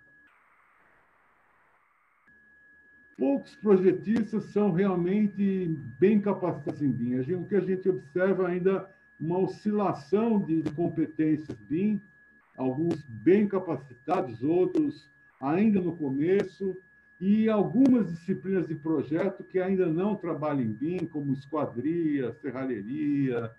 Poucos projetistas são realmente bem capacitados em BIM. O que a gente observa ainda uma oscilação de competências BIM, alguns bem capacitados, outros ainda no começo, e algumas disciplinas de projeto que ainda não trabalham em BIM, como esquadria, serralheria,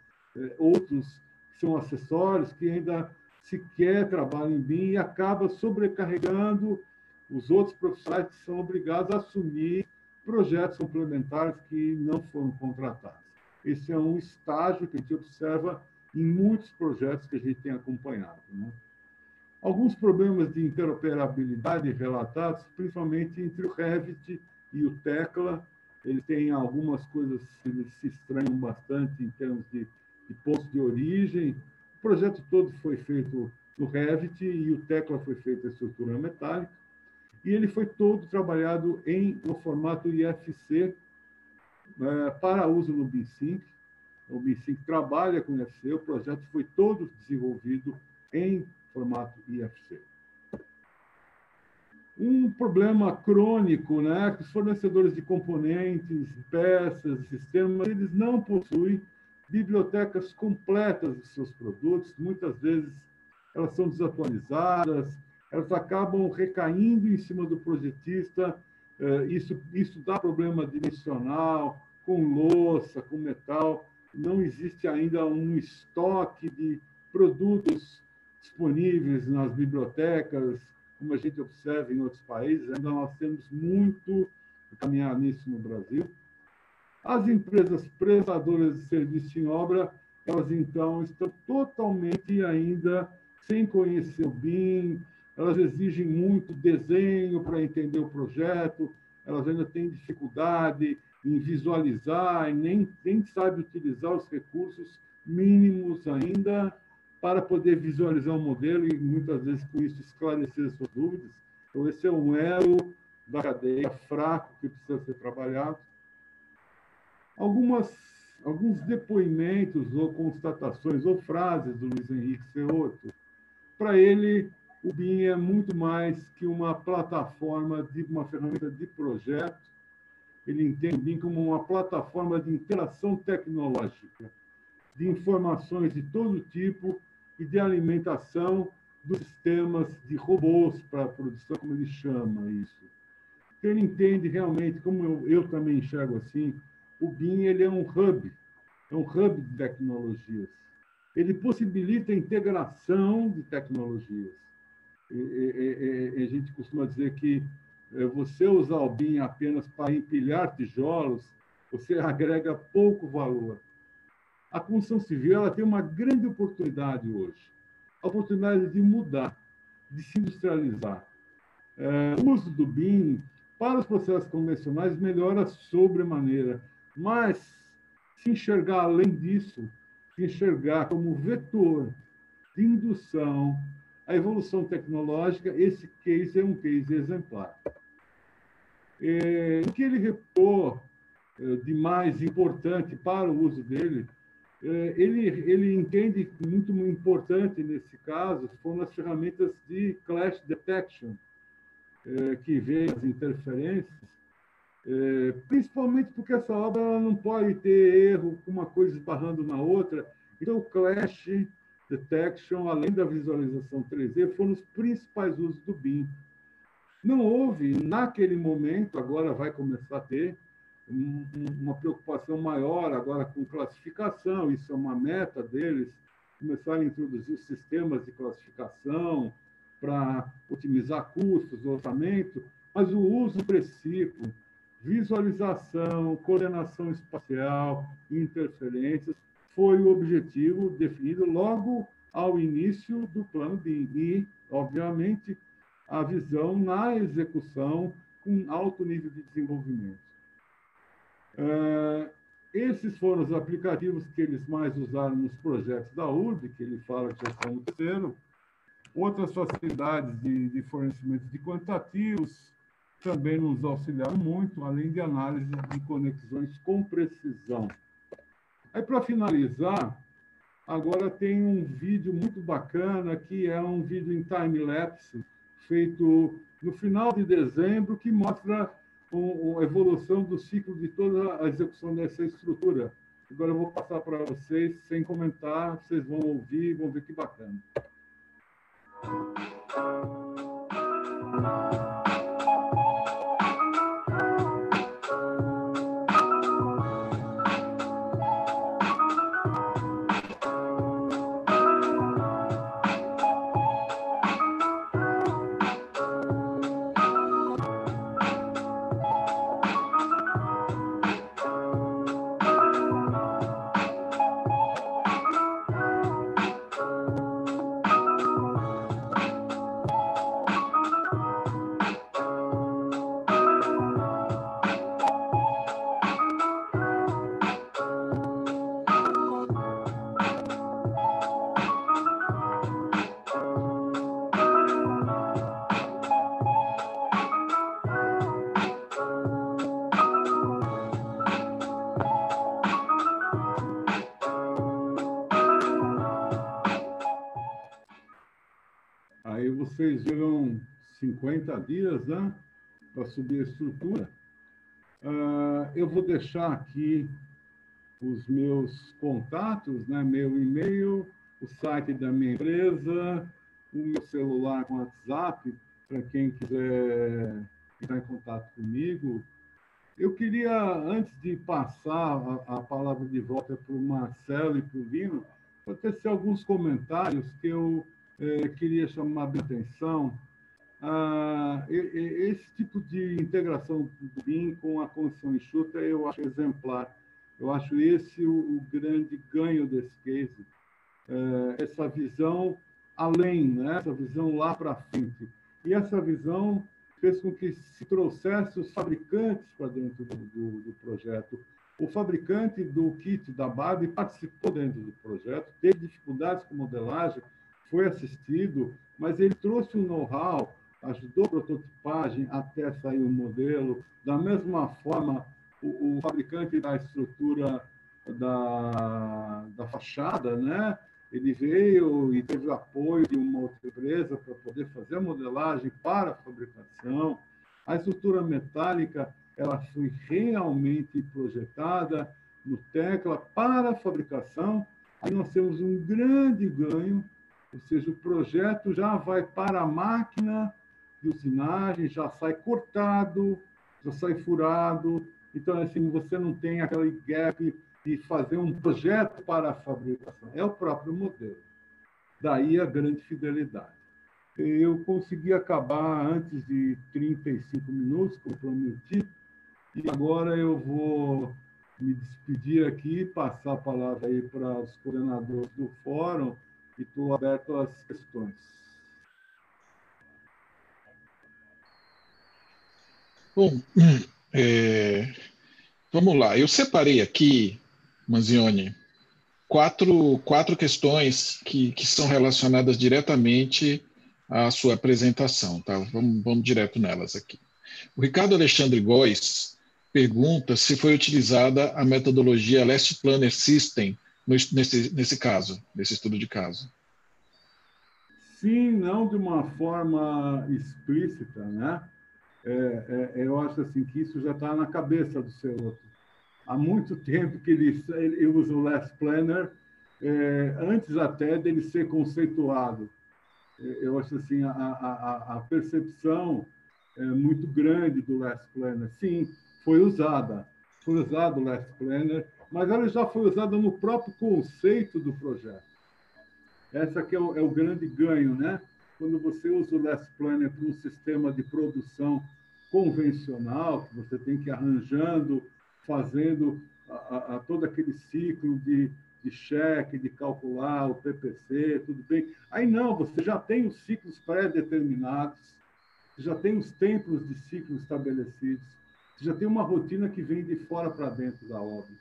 outros que são acessórios, que ainda sequer trabalham em BIM e acaba sobrecarregando os outros profissionais que são obrigados a assumir projetos complementares que não foram contratados. Esse é um estágio que a gente observa em muitos projetos que a gente tem acompanhado. Alguns problemas de interoperabilidade relatados, principalmente entre o Revit e o Tecla. Eles têm algumas coisas que eles se estranham bastante em termos de pontos de origem. O projeto todo foi feito no Revit e o Tecla foi feito em estrutura metálica. E ele foi todo trabalhado no formato IFC para uso no BIM-Sync. O BIM-Sync trabalha com IFC, o projeto foi todo desenvolvido em formato IFC. Um problema crônico, que os fornecedores de componentes, peças, sistemas, eles não possuem bibliotecas completas de seus produtos, muitas vezes elas são desatualizadas, elas acabam recaindo em cima do projetista, isso dá problema dimensional, com louça, com metal, não existe ainda um estoque de produtos disponíveis nas bibliotecas, como a gente observa em outros países, ainda nós temos muito a caminhar nisso no Brasil. As empresas prestadoras de serviço em obra, elas então estão totalmente ainda sem conhecer o BIM, elas exigem muito desenho para entender o projeto, elas ainda têm dificuldade em visualizar, e nem sabem utilizar os recursos mínimos ainda para poder visualizar o modelo e, muitas vezes, com isso, esclarecer suas dúvidas. Então, esse é um elo da cadeia fraco que precisa ser trabalhado. Alguns depoimentos ou constatações ou frases do Luiz Henrique Ceotto. Para ele, o BIM é muito mais que uma plataforma, uma ferramenta de projeto. Ele entende o BIM como uma plataforma de interação tecnológica, de informações de todo tipo e de alimentação dos sistemas de robôs para a produção, como ele chama isso. Ele entende realmente, como eu também enxergo assim, o BIM ele é um hub de tecnologias. ele possibilita a integração de tecnologias. A gente costuma dizer que você usar o BIM apenas para empilhar tijolos, você agrega pouco valor. A construção civil ela tem uma grande oportunidade hoje, a oportunidade de mudar, de se industrializar. O uso do BIM para os processos convencionais melhora sobremaneira, mas se enxergar além disso, se enxergar como vetor de indução à evolução tecnológica, esse case é um case exemplar. O que ele repôs de mais importante para o uso dele, ele entende que muito importante nesse caso foram as ferramentas de clash detection, que vê as interferências, principalmente porque essa obra ela não pode ter erro, uma coisa esbarrando na outra. Então, o clash detection, além da visualização 3D, foram os principais usos do BIM. Não houve, naquele momento, agora vai começar a ter, uma preocupação maior agora com classificação, isso é uma meta deles, começarem a introduzir sistemas de classificação para otimizar custos, orçamento, mas o uso preciso, visualização, coordenação espacial, interferências, foi o objetivo definido logo ao início do plano BIM. E, obviamente, a visão na execução com alto nível de desenvolvimento. Esses foram os aplicativos que eles mais usaram nos projetos da URB, que ele fala que já aconteceram. Outras facilidades de fornecimento de quantitativos também nos auxiliaram muito, além de análise de conexões com precisão. Aí, para finalizar, agora tem um vídeo muito bacana, que é um vídeo em time-lapse, feito no final de dezembro, que mostra a evolução do ciclo de toda a execução dessa estrutura. Agora eu vou passar para vocês, sem comentar, vocês vão ouvir e vão ver que bacana. Aí vocês viram 50 dias, né, para subir a estrutura. Eu vou deixar aqui os meus contatos, né, meu e-mail, o site da minha empresa, o meu celular com WhatsApp, para quem quiser entrar em contato comigo. Eu queria, antes de passar a palavra de volta para o Marcelo e para o Lino, acontecer alguns comentários que eu queria chamar a atenção. Esse tipo de integração do BIM com a construção enxuta eu acho exemplar. Eu acho esse o grande ganho desse case. Essa visão além, né? Essa visão lá para frente. E essa visão fez com que se trouxesse os fabricantes para dentro do projeto. O fabricante do kit da Barbie participou dentro do projeto, teve dificuldades com modelagem, foi assistido, mas ele trouxe o know-how, ajudou a prototipagem até sair o modelo. Da mesma forma, o fabricante da estrutura da fachada, né? Ele veio e teve o apoio de uma outra empresa para poder fazer a modelagem para a fabricação. A estrutura metálica ela foi realmente projetada no Tecla para a fabricação. Aí nós temos um grande ganho, ou seja, o projeto já vai para a máquina de usinagem, já sai cortado, já sai furado. Então, assim, você não tem aquele gap de fazer um projeto para a fabricação, é o próprio modelo. Daí a grande fidelidade. Eu consegui acabar antes de 35 minutos, como prometi, e agora eu vou me despedir aqui, passar a palavra aí para os coordenadores do fórum, e estou aberto às questões. Bom, vamos lá. Eu separei aqui, Manzioni, quatro questões que são relacionadas diretamente à sua apresentação. Tá? Vamos direto nelas aqui. O Ricardo Alexandre Góes pergunta se foi utilizada a metodologia Last Planner System nesse caso, nesse estudo de caso. Sim, não de uma forma explícita, né? Eu acho assim que isso já está na cabeça do Celoto. Há muito tempo que ele usa o Last Planner, antes até dele ser conceituado. Eu acho assim, a percepção muito grande do Last Planner. Sim, foi usado o Last Planner, mas ela já foi usada no próprio conceito do projeto. Essa que é o grande ganho, né? Quando você usa o Last Planner para um sistema de produção convencional, que você tem que ir arranjando, fazendo todo aquele ciclo de cheque, de calcular o PPC, tudo bem. Aí não, você já tem os ciclos pré-determinados, já tem os tempos de ciclo estabelecidos, já tem uma rotina que vem de fora para dentro da obra.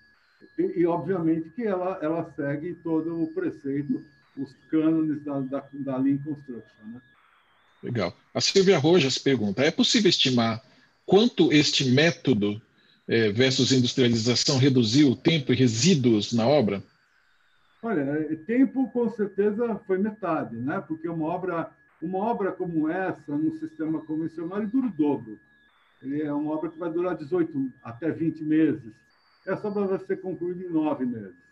E obviamente, que ela segue todo o preceito, os cânones da Lean Construction, né? Legal. A Silvia Rojas pergunta, é possível estimar quanto este método versus industrialização reduziu o tempo e resíduos na obra? Olha, tempo com certeza foi metade, né? Porque uma obra como essa, num sistema convencional, ele dura o dobro. Ele é uma obra que vai durar 18 até 20 meses. Essa obra vai ser concluída em 9 meses.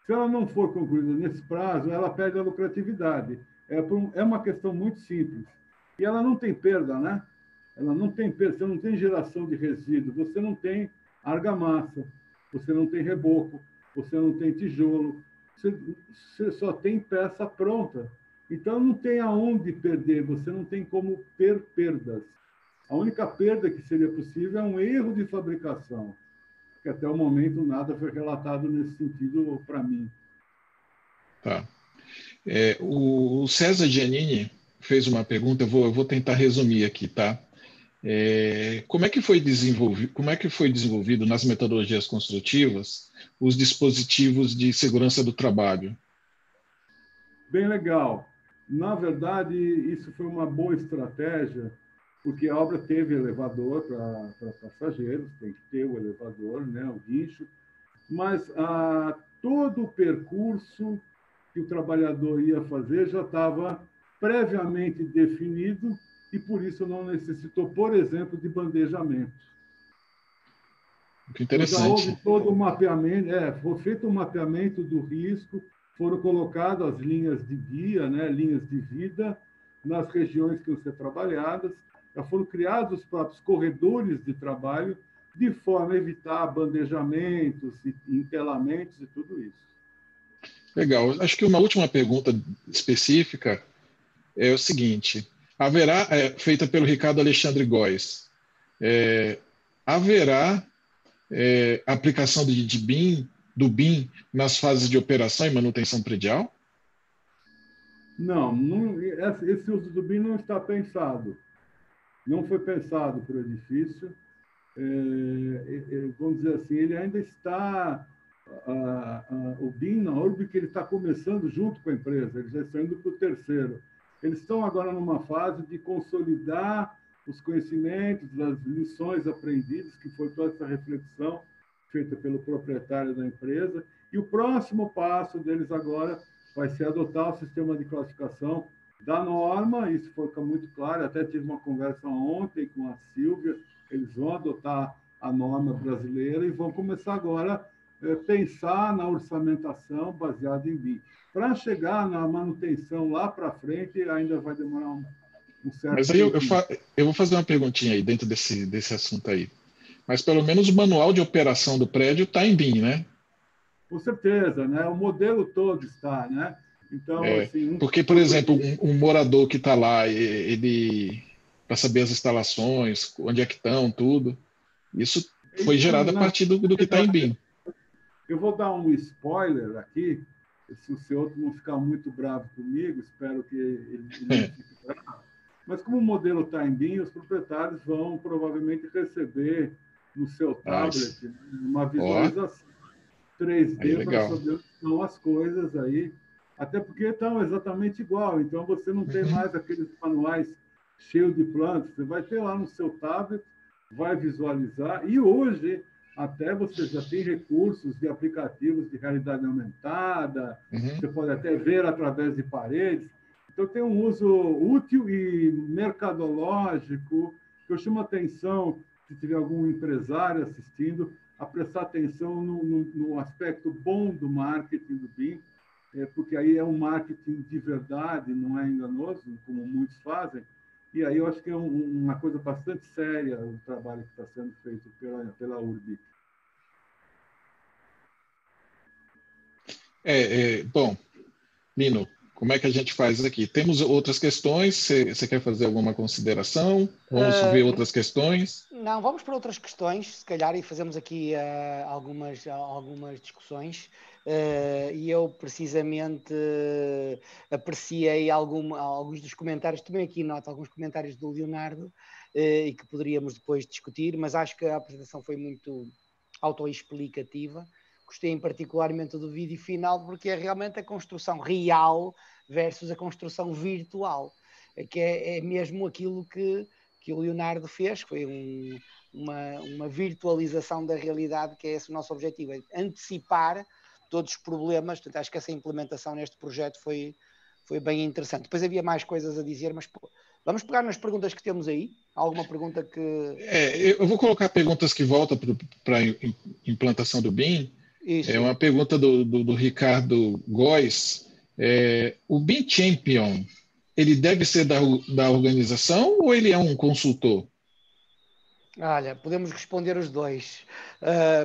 Se ela não for concluída nesse prazo, ela perde a lucratividade. É uma questão muito simples. E ela não tem perda, né? Ela não tem perda, você não tem geração de resíduo, você não tem argamassa, você não tem reboco, você não tem tijolo, você só tem peça pronta. Então, não tem aonde perder, você não tem como ter perdas. A única perda que seria possível é um erro de fabricação, que até o momento nada foi relatado nesse sentido para mim. Tá. O César Giannini fez uma pergunta, eu vou tentar resumir aqui, tá? Como é que foi desenvolvido nas metodologias construtivas os dispositivos de segurança do trabalho? Bem legal. Na verdade, isso foi uma boa estratégia, porque a obra teve elevador para passageiros, tem que ter o elevador, né, o guincho, mas todo o percurso que o trabalhador ia fazer já estava previamente definido e, por isso, não necessitou, por exemplo, de bandejamento. Que interessante. Já houve todo o mapeamento, foi feito um mapeamento do risco, foram colocadas as linhas de guia, né, linhas de vida, nas regiões que iam ser trabalhadas, já foram criados os próprios corredores de trabalho, de forma a evitar bandejamentos, entelamentos e tudo isso. Legal. Acho que uma última pergunta específica é o seguinte: feita pelo Ricardo Alexandre Góes, haverá aplicação do BIM nas fases de operação e manutenção predial? Não, esse uso do BIM não está pensado. Não foi pensado para o edifício. Vamos dizer assim, ele ainda está... o BIM na Urbic, ele está começando junto com a empresa, eles já estão indo para o terceiro. Eles estão agora numa fase de consolidar os conhecimentos, as lições aprendidas, que foi toda essa reflexão feita pelo proprietário da empresa, e o próximo passo deles agora vai ser adotar o sistema de classificação da norma, isso fica muito claro, até tive uma conversa ontem com a Silvia, eles vão adotar a norma brasileira e vão começar agora a pensar na orçamentação baseada em BIM. Para chegar na manutenção lá para frente, ainda vai demorar um certo Mas aí eu vou fazer uma perguntinha aí dentro desse assunto aí. Mas pelo menos o manual de operação do prédio está em BIM, né? Com certeza, né? O modelo todo está, né? Então, assim... Porque, por exemplo, um morador que está lá, ele para saber as instalações, onde é que estão, tudo, isso foi gerado a partir do que está em BIM. Eu vou dar um spoiler aqui, se o senhor não ficar muito bravo comigo, espero que ele não fique bravo. Mas como o modelo está em BIM, os proprietários vão provavelmente receber no seu tablet uma visualização 3D para saber onde estão as coisas aí, até porque estão exatamente igual, então você não tem mais aqueles manuais cheios de plantas, você vai ter lá no seu tablet, vai visualizar, e hoje até você já tem recursos de aplicativos de realidade aumentada, você pode até ver através de paredes, então tem um uso útil e mercadológico, que eu chamo a atenção, se tiver algum empresário assistindo, a prestar atenção no aspecto bom do marketing do BIM, porque aí é um marketing de verdade, não é enganoso, como muitos fazem, e aí eu acho que é uma coisa bastante séria o trabalho que está sendo feito pela URBIC. Bom, Lino, como é que a gente faz aqui? Temos outras questões? Você quer fazer alguma consideração? Vamos ver outras questões? Não, vamos para outras questões, se calhar, e fazemos aqui algumas discussões. E eu, precisamente, apreciei alguns dos comentários, também aqui noto alguns comentários do Leonardo, e que poderíamos depois discutir, mas acho que a apresentação foi muito autoexplicativa. Gostei particularmente do vídeo final, porque é realmente a construção real versus a construção virtual, que é mesmo aquilo que o Leonardo fez, que foi uma virtualização da realidade, que é esse o nosso objetivo, é antecipar todos os problemas. Portanto, acho que essa implementação neste projeto foi bem interessante. Depois havia mais coisas a dizer, mas vamos pegar nas perguntas que temos aí. Há alguma pergunta que... Eu vou colocar perguntas que voltam para a implantação do BIM. Isso. É uma pergunta do Ricardo Góes. O BIM Champion, ele deve ser da organização ou ele é um consultor? Olha, podemos responder os dois.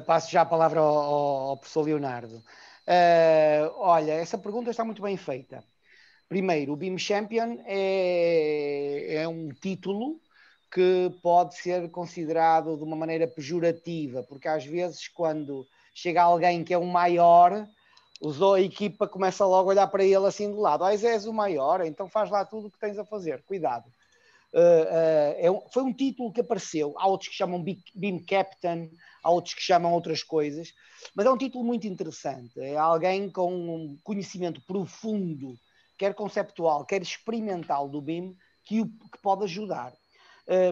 Passo já a palavra ao professor Leonardo. Olha, essa pergunta está muito bem feita. Primeiro, o BIM Champion é um título que pode ser considerado de uma maneira pejorativa, porque às vezes quando chega alguém que é o maior, a equipa começa logo a olhar para ele assim de lado. És o maior, então faz lá tudo o que tens a fazer. Cuidado. Foi um título que apareceu. Há outros que chamam BIM Captain, há outros que chamam outras coisas, mas é um título muito interessante. É alguém com um conhecimento profundo, quer conceptual, quer experimental do BIM, que pode ajudar.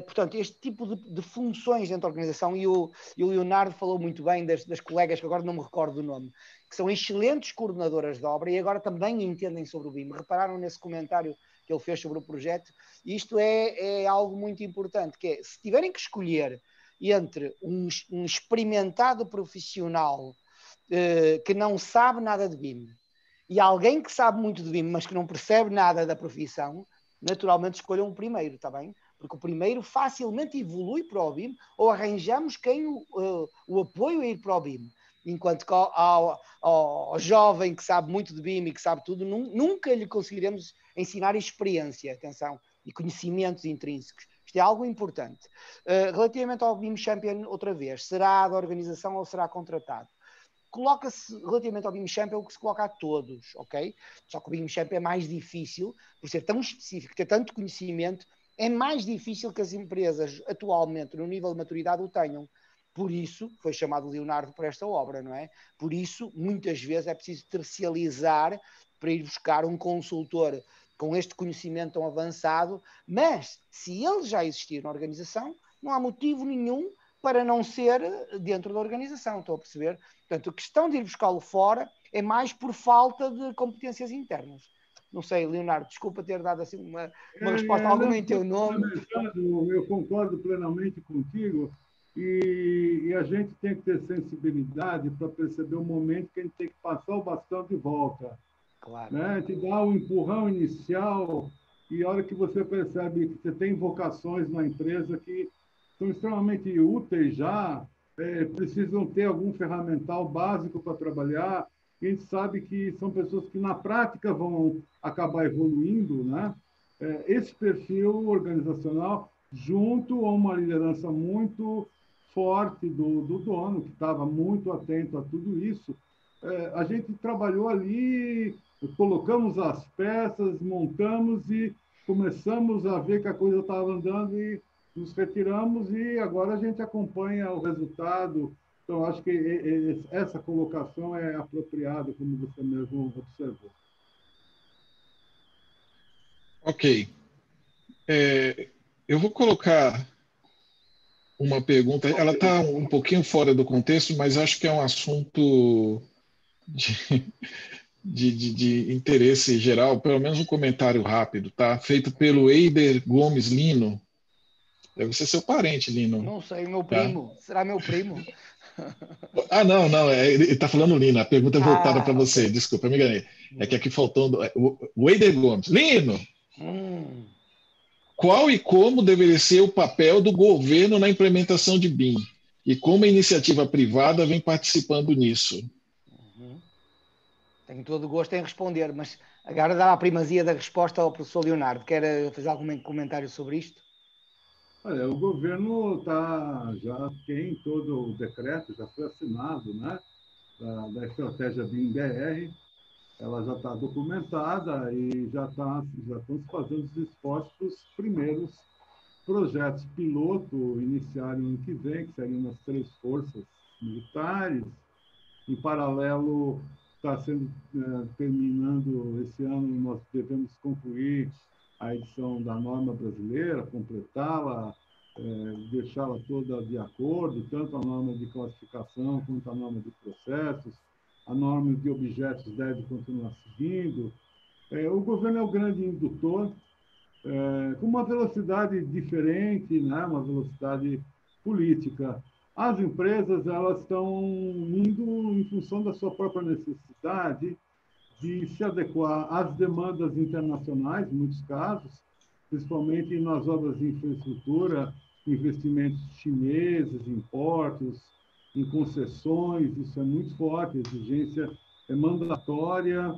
Portanto, este tipo de funções dentro da organização, e o Leonardo falou muito bem das colegas, que agora não me recordo do nome, que são excelentes coordenadoras de obra e agora também entendem sobre o BIM. Repararam nesse comentário que ele fez sobre o projeto? E isto é algo muito importante, que é, se tiverem que escolher entre um experimentado profissional que não sabe nada de BIM e alguém que sabe muito de BIM, mas que não percebe nada da profissão, naturalmente escolham o primeiro, está bem? Porque o primeiro facilmente evolui para o BIM, ou arranjamos quem o apoio a ir para o BIM. Enquanto que ao jovem que sabe muito de BIM e que sabe tudo, nunca lhe conseguiremos ensinar experiência, atenção, e conhecimentos intrínsecos. Isto é algo importante. Relativamente ao BIM Champion, outra vez, será da organização ou será contratado? Coloca-se, relativamente ao BIM Champion, o que se coloca a todos, ok? Só que o BIM Champion é mais difícil, por ser tão específico, ter tanto conhecimento, é mais difícil que as empresas atualmente, no nível de maturidade, o tenham. Por isso, foi chamado Leonardo para esta obra, não é? Por isso, muitas vezes é preciso tercializar para ir buscar um consultor com este conhecimento tão avançado, mas se ele já existir na organização, não há motivo nenhum para não ser dentro da organização, estou a perceber? Portanto, a questão de ir buscá-lo fora é mais por falta de competências internas. Não sei, Leonardo, desculpa ter dado assim uma resposta alguma em teu nome. Eu concordo plenamente contigo e a gente tem que ter sensibilidade para perceber o momento que a gente tem que passar o bastão de volta. Claro. Né? Te dá um empurrão inicial e a hora que você percebe que você tem vocações na empresa que são extremamente úteis já, precisam ter algum ferramental básico para trabalhar. A gente sabe que são pessoas que, na prática, vão acabar evoluindo, né? Esse perfil organizacional, junto a uma liderança muito forte do dono, que estava muito atento a tudo isso, a gente trabalhou ali, colocamos as peças, montamos e começamos a ver que a coisa estava andando e nos retiramos e agora a gente acompanha o resultado. Então, acho que essa colocação é apropriada, como você mesmo observou. Ok. Eu vou colocar uma pergunta. Ela está um pouquinho fora do contexto, mas acho que é um assunto de interesse geral, pelo menos um comentário rápido, tá? Feito pelo Eider Gomes Lino. Deve ser seu parente, Lino. Não sei, meu Tá? primo. Será meu primo? Ah, não, ele está falando Lino. A pergunta é voltada para você. Ok. Desculpa, eu me enganei. É que aqui faltou o Eider Gomes. Lino! Qual e como deveria ser o papel do governo na implementação de BIM? E como a iniciativa privada vem participando nisso? Tenho todo o gosto em responder, mas agora dá a primazia da resposta ao professor Leonardo. Quer fazer algum comentário sobre isto? Olha, o governo já tem todo o decreto, já foi assinado, né, da estratégia BIM-BR, ela já está documentada e já estão se fazendo os esforços para os primeiros projetos piloto iniciarem no ano que vem, que seriam nas 3 forças militares. Em paralelo, está terminando esse ano, nós devemos concluir a edição da norma brasileira, completá-la, deixá-la toda de acordo, tanto a norma de classificação quanto a norma de processos. A norma de objetos deve continuar seguindo. O governo é o grande indutor, com uma velocidade diferente, né? Uma velocidade política. As empresas elas estão indo em função da sua própria necessidade de se adequar às demandas internacionais, em muitos casos, principalmente nas obras de infraestrutura, investimentos chineses, em portos, em concessões, isso é muito forte, a exigência é mandatória.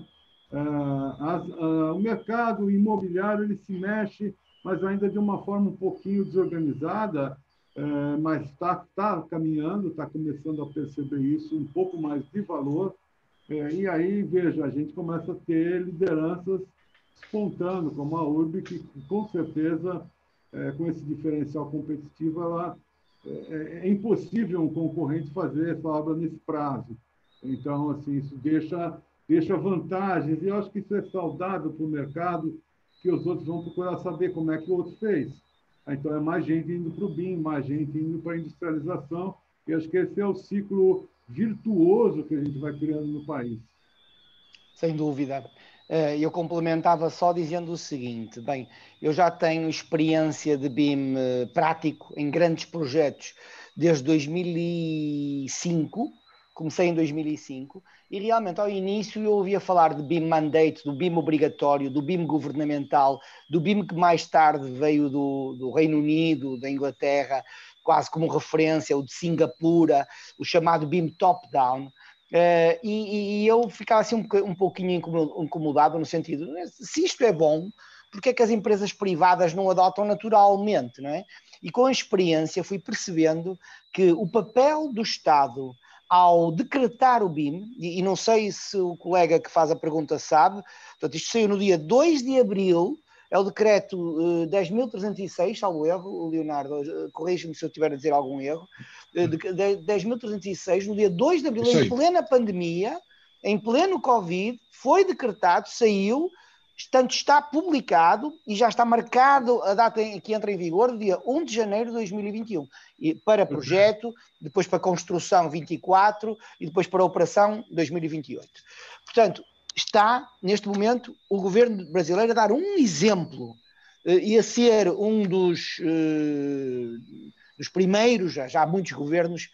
O mercado imobiliário ele se mexe, mas ainda de uma forma um pouquinho desorganizada, mas está caminhando, está começando a perceber isso, um pouco mais de valor. E aí, veja, a gente começa a ter lideranças despontando, como a URB, que com certeza, com esse diferencial competitivo, é impossível um concorrente fazer essa obra nesse prazo. Então, assim, isso deixa vantagens, e eu acho que isso é saudável para o mercado, que os outros vão procurar saber como é que o outro fez. Então, é mais gente indo para o BIM, mais gente indo para a industrialização, e acho que esse é o ciclo virtuoso que a gente vai criando no país. Sem dúvida. Eu complementava só dizendo o seguinte, bem, eu já tenho experiência de BIM prático em grandes projetos desde 2005, comecei em 2005, e realmente ao início eu ouvia falar de BIM mandate, do BIM obrigatório, do BIM governamental, do BIM que mais tarde veio do Reino Unido, da Inglaterra, quase como referência, o de Singapura, o chamado BIM top-down. E eu ficava assim um pouquinho incomodado no sentido, se isto é bom, porque é que as empresas privadas não adotam naturalmente, não é? E com a experiência fui percebendo que o papel do Estado ao decretar o BIM, e não sei se o colega que faz a pergunta sabe, portanto, isto saiu no dia 2 de abril, é o decreto 10.306, salvo erro, Leonardo, corrija-me se eu estiver a dizer algum erro, 10.306, no dia 2 de abril, em plena pandemia, em pleno Covid, foi decretado, saiu, portanto está publicado e já está marcado a data em que entra em vigor, dia 1 de janeiro de 2021, e para projeto, depois para construção 24 e depois para operação 2028. Portanto, está, neste momento, o governo brasileiro a dar um exemplo e a ser um dos primeiros, já há muitos governos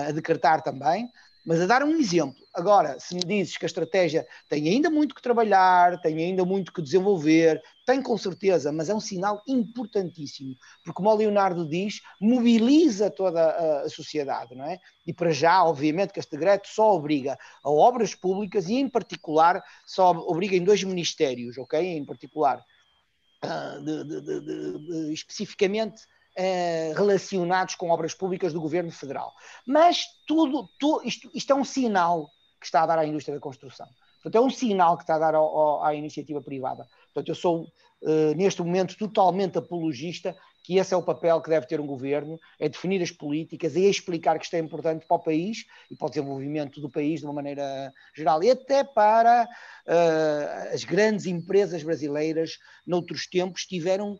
a decretar também, mas a dar um exemplo. Agora, se me dizes que a estratégia tem ainda muito que trabalhar, tem ainda muito que desenvolver, tem com certeza, mas é um sinal importantíssimo, porque como o Leonardo diz, mobiliza toda a sociedade, não é? E para já, obviamente, que este decreto só obriga a obras públicas e, em particular, só obriga em 2 ministérios, ok? Em particular, especificamente relacionados com obras públicas do Governo Federal. Mas isto é um sinal que está a dar à indústria da construção. Portanto, é um sinal que está a dar à iniciativa privada. Portanto, eu sou, neste momento, totalmente apologista que esse é o papel que deve ter um governo, é definir as políticas e explicar que isto é importante para o país e para o desenvolvimento do país de uma maneira geral. E até para as grandes empresas brasileiras, noutros tempos, tiveram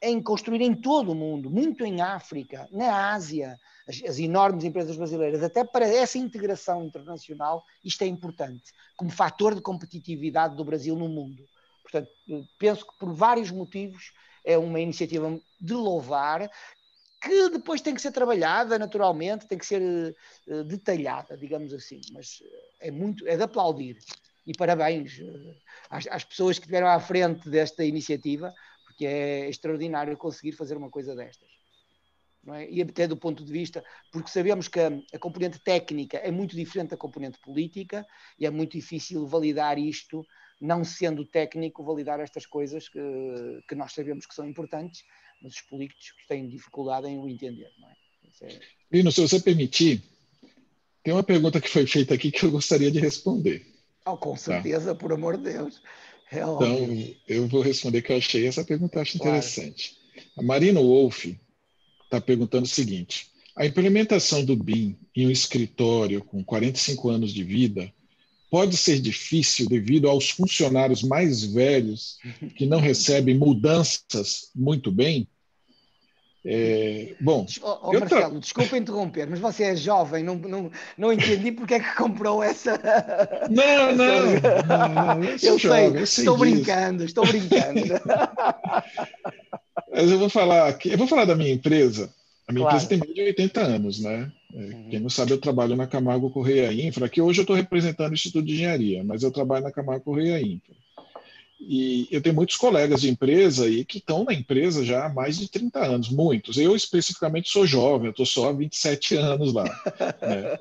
em construir em todo o mundo, muito em África, na Ásia, as enormes empresas brasileiras, até para essa integração internacional, isto é importante, como fator de competitividade do Brasil no mundo. Portanto, penso que por vários motivos é uma iniciativa de louvar, que depois tem que ser trabalhada naturalmente, tem que ser detalhada, digamos assim, mas é de aplaudir. E parabéns às pessoas que estiveram à frente desta iniciativa, porque é extraordinário conseguir fazer uma coisa destas. Não é? E até do ponto de vista, porque sabemos que a componente técnica é muito diferente da componente política e é muito difícil validar isto, não sendo técnico, validar estas coisas que nós sabemos que são importantes, mas os políticos têm dificuldade em o entender. Não é? Lino, se você permitir, tem uma pergunta que foi feita aqui que eu gostaria de responder. Com certeza, tá? Por amor de Deus. É então, óbvio. Eu vou responder que eu achei essa pergunta, acho interessante. A Marina Wolff está perguntando o seguinte: a implementação do BIM em um escritório com 45 anos de vida pode ser difícil devido aos funcionários mais velhos que não recebem mudanças muito bem? Bom, Marcelo, desculpa interromper, mas você é jovem, não entendi porque é que comprou essa. Não, eu sei, estou brincando. Mas eu vou falar da minha empresa. A minha empresa tem mais de 80 anos, né? Quem não sabe, eu trabalho na Camargo Correia Infra, que hoje eu estou representando o Instituto de Engenharia, mas eu trabalho na Camargo Correia Infra. E eu tenho muitos colegas de empresa aí que estão na empresa já há mais de 30 anos, muitos. Eu especificamente sou jovem, eu estou só há 27 anos lá. Né?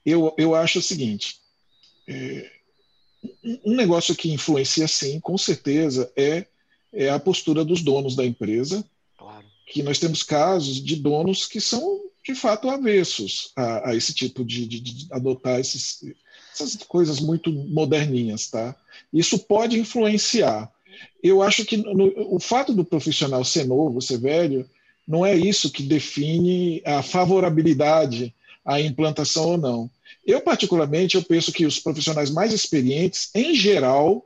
Eu acho o seguinte, um negócio que influencia sim, com certeza, é a postura dos donos da empresa, claro. Que nós temos casos de donos que são, de fato, avessos a esse tipo de adotar essas coisas muito moderninhas. Tá? Isso pode influenciar. Eu acho que o fato do profissional ser novo, ser velho, não é isso que define a favorabilidade à implantação ou não. Eu, particularmente, eu penso que os profissionais mais experientes, em geral,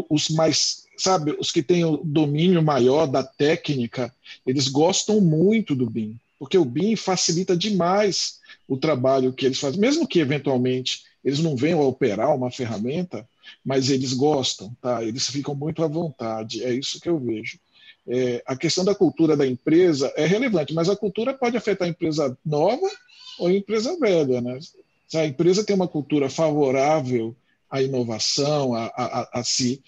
os mais, sabe, os que têm o domínio maior da técnica, eles gostam muito do BIM, porque o BIM facilita demais o trabalho que eles fazem, mesmo que, eventualmente, eles não venham a operar uma ferramenta, mas eles gostam, tá? Eles ficam muito à vontade, é isso que eu vejo. A questão da cultura da empresa é relevante, mas a cultura pode afetar a empresa nova ou a empresa velha, né? Se a empresa tem uma cultura favorável à inovação, a se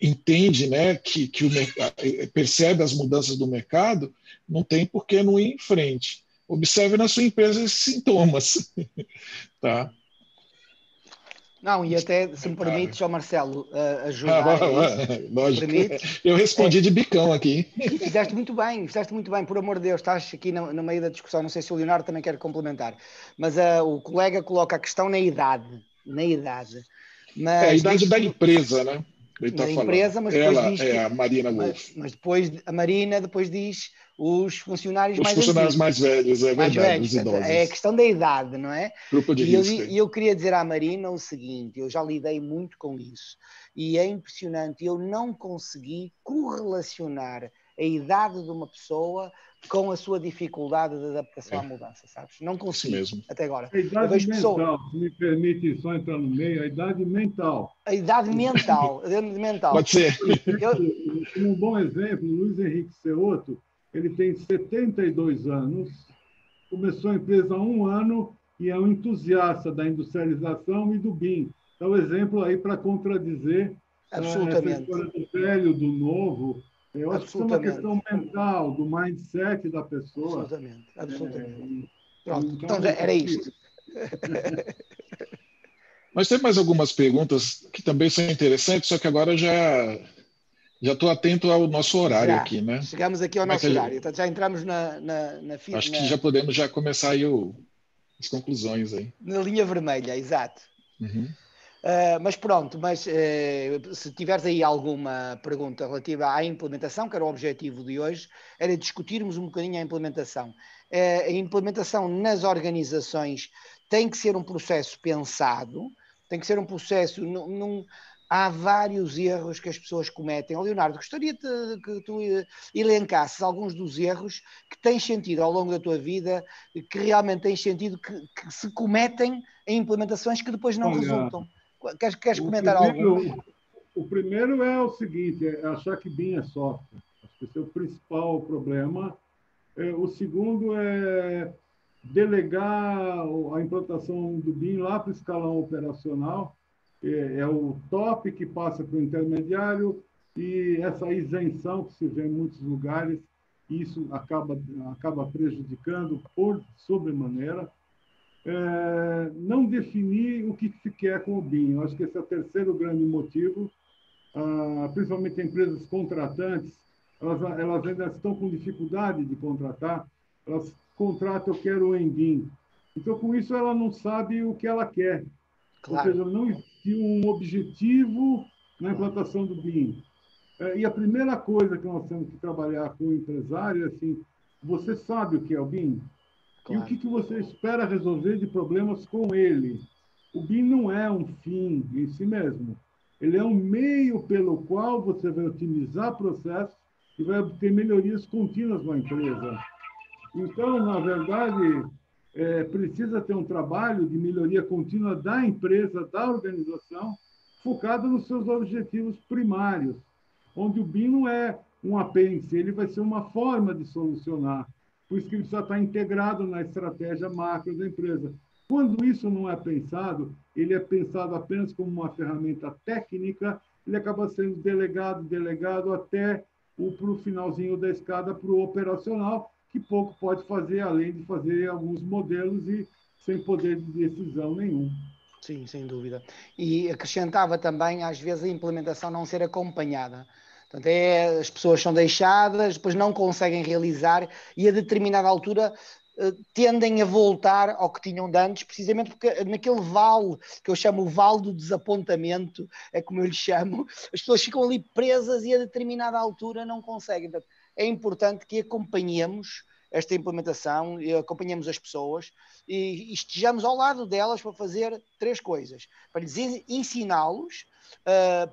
entende, né, que o mercado percebe as mudanças do mercado, não tem por que não ir em frente. Observe na sua empresa esses sintomas. Tá? Não, e até, se me permite, João Marcelo, ajudar lógico. Eu respondi de bicão aqui. E fizeste muito bem, por amor de Deus, estás aqui no meio da discussão, não sei se o Leonardo também quer complementar, mas o colega coloca a questão na idade. Mas a idade da empresa, né? Da empresa, mas depois diz que, a Marina Wolff. Mas depois a Marina depois diz os funcionários mais antigos. Os funcionários mais velhos, é verdade, velhos, os idosos. É a questão da idade, não é? Grupo de risco. E eu queria dizer à Marina o seguinte, eu já lidei muito com isso, e é impressionante, eu não consegui correlacionar a idade de uma pessoa com a sua dificuldade de adaptação à mudança, sabes? Não consigo, mesmo. Até agora. A idade mental, se me permite só entrar no meio, a idade mental. A idade mental. Pode ser. Um bom exemplo, Luiz Henrique Ceotto, ele tem 72 anos, começou a empresa há 1 ano e é um entusiasta da industrialização e do BIM. Então, exemplo aí para contradizer essa história do velho, do novo. Eu acho que isso é uma questão mental, do mindset da pessoa. Absolutamente. Pronto, então era isto. Mas tem mais algumas perguntas que também são interessantes, só que agora já estou atento ao nosso horário aqui, né? Chegamos aqui ao nosso horário, então já entramos na acho que já podemos começar aí as conclusões aí. Na linha vermelha, exato. Uhum. Mas pronto, se tiveres aí alguma pergunta relativa à implementação, que era o objetivo de hoje, era discutirmos um bocadinho a implementação. A implementação nas organizações tem que ser um processo pensado, tem que ser um processo... Há vários erros que as pessoas cometem. Leonardo, gostaria que tu elencasses alguns dos erros que tens sentido ao longo da tua vida, que realmente tens sentido que se cometem em implementações que depois não resultam. Queres comentar alguns? O primeiro é o seguinte, é achar que BIM é software. Acho que esse é o principal problema. O segundo é delegar a implantação do BIM lá para o escalão operacional. É o top que passa para o intermediário e essa isenção que se vê em muitos lugares, isso acaba prejudicando por sobremaneira. Não definir o que se quer com o BIM. Eu acho que esse é o terceiro grande motivo. Principalmente empresas contratantes, elas ainda estão com dificuldade de contratar, elas contratam, eu quero em BIM. Então, com isso, ela não sabe o que ela quer. Claro. Ou seja, não existe um objetivo na implantação do BIM. E a primeira coisa que nós temos que trabalhar com o empresário é assim, você sabe o que é o BIM? Claro. E o que você espera resolver de problemas com ele? O BIM não é um fim em si mesmo. Ele é um meio pelo qual você vai otimizar processos e vai obter melhorias contínuas na empresa. Então, na verdade, precisa ter um trabalho de melhoria contínua da empresa, da organização, focado nos seus objetivos primários, onde o BIM não é um apêndice, ele vai ser uma forma de solucionar. Por isso que ele precisa estar integrado na estratégia macro da empresa. Quando isso não é pensado, ele é pensado apenas como uma ferramenta técnica, ele acaba sendo delegado até para o finalzinho da escada, para o operacional, que pouco pode fazer, além de fazer alguns modelos e sem poder de decisão nenhum. Sim, sem dúvida. E acrescentava também, às vezes, a implementação não ser acompanhada. Portanto, as pessoas são deixadas, depois não conseguem realizar e a determinada altura tendem a voltar ao que tinham de antes, precisamente porque naquele vale, que eu chamo o vale do desapontamento, é como eu lhe chamo, as pessoas ficam ali presas e a determinada altura não conseguem. Portanto, é importante que acompanhemos esta implementação, e acompanhemos as pessoas e estejamos ao lado delas para fazer três coisas. Para lhes ensiná-los,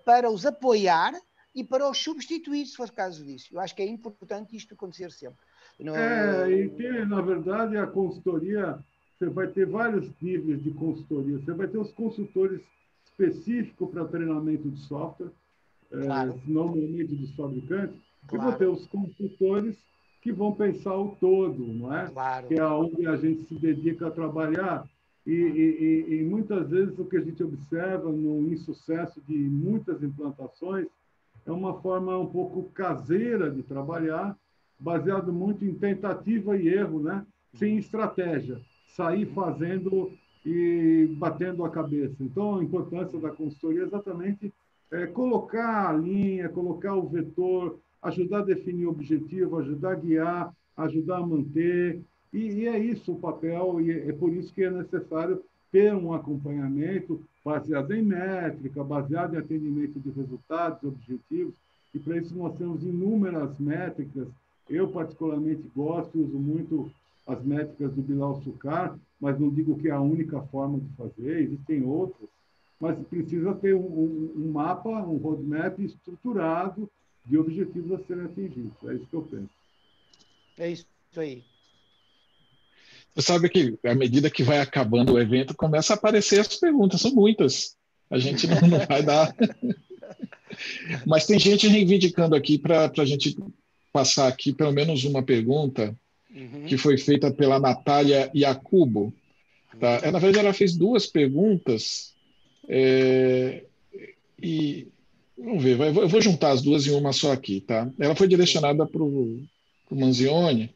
para os apoiar e para os substituir, se for o caso disso. Eu acho que é importante isto acontecer sempre. E tem, na verdade, a consultoria, você vai ter vários níveis de consultoria. Você vai ter os consultores específicos para treinamento de software, claro. Normalmente dos fabricantes, claro. E vai ter os consultores que vão pensar o todo, não é? Claro. Que é onde a gente se dedica a trabalhar. E muitas vezes o que a gente observa no insucesso de muitas implantações é uma forma um pouco caseira de trabalhar, baseado muito em tentativa e erro, né? Sem estratégia, sair fazendo e batendo a cabeça. Então, a importância da consultoria é exatamente colocar a linha, colocar o vetor, ajudar a definir o objetivo, ajudar a guiar, ajudar a manter. E é isso o papel, e é por isso que é necessário ter um acompanhamento baseado em métrica, baseado em atendimento de resultados, objetivos, e para isso nós temos inúmeras métricas. Eu, particularmente, gosto e uso muito as métricas do Bilal Sucar, mas não digo que é a única forma de fazer, existem outras, mas precisa ter um mapa, um roadmap estruturado de objetivos a serem atingidos. É isso que eu penso. É isso aí. Você sabe que, à medida que vai acabando o evento, começa a aparecer as perguntas, são muitas. A gente não vai dar. Mas tem gente reivindicando aqui para a gente passar aqui pelo menos uma pergunta que foi feita pela Natália Iacubo. Tá? Na verdade, ela fez duas perguntas e vamos ver, eu vou juntar as duas em uma só aqui. Tá? Ela foi direcionada para o Manzioni.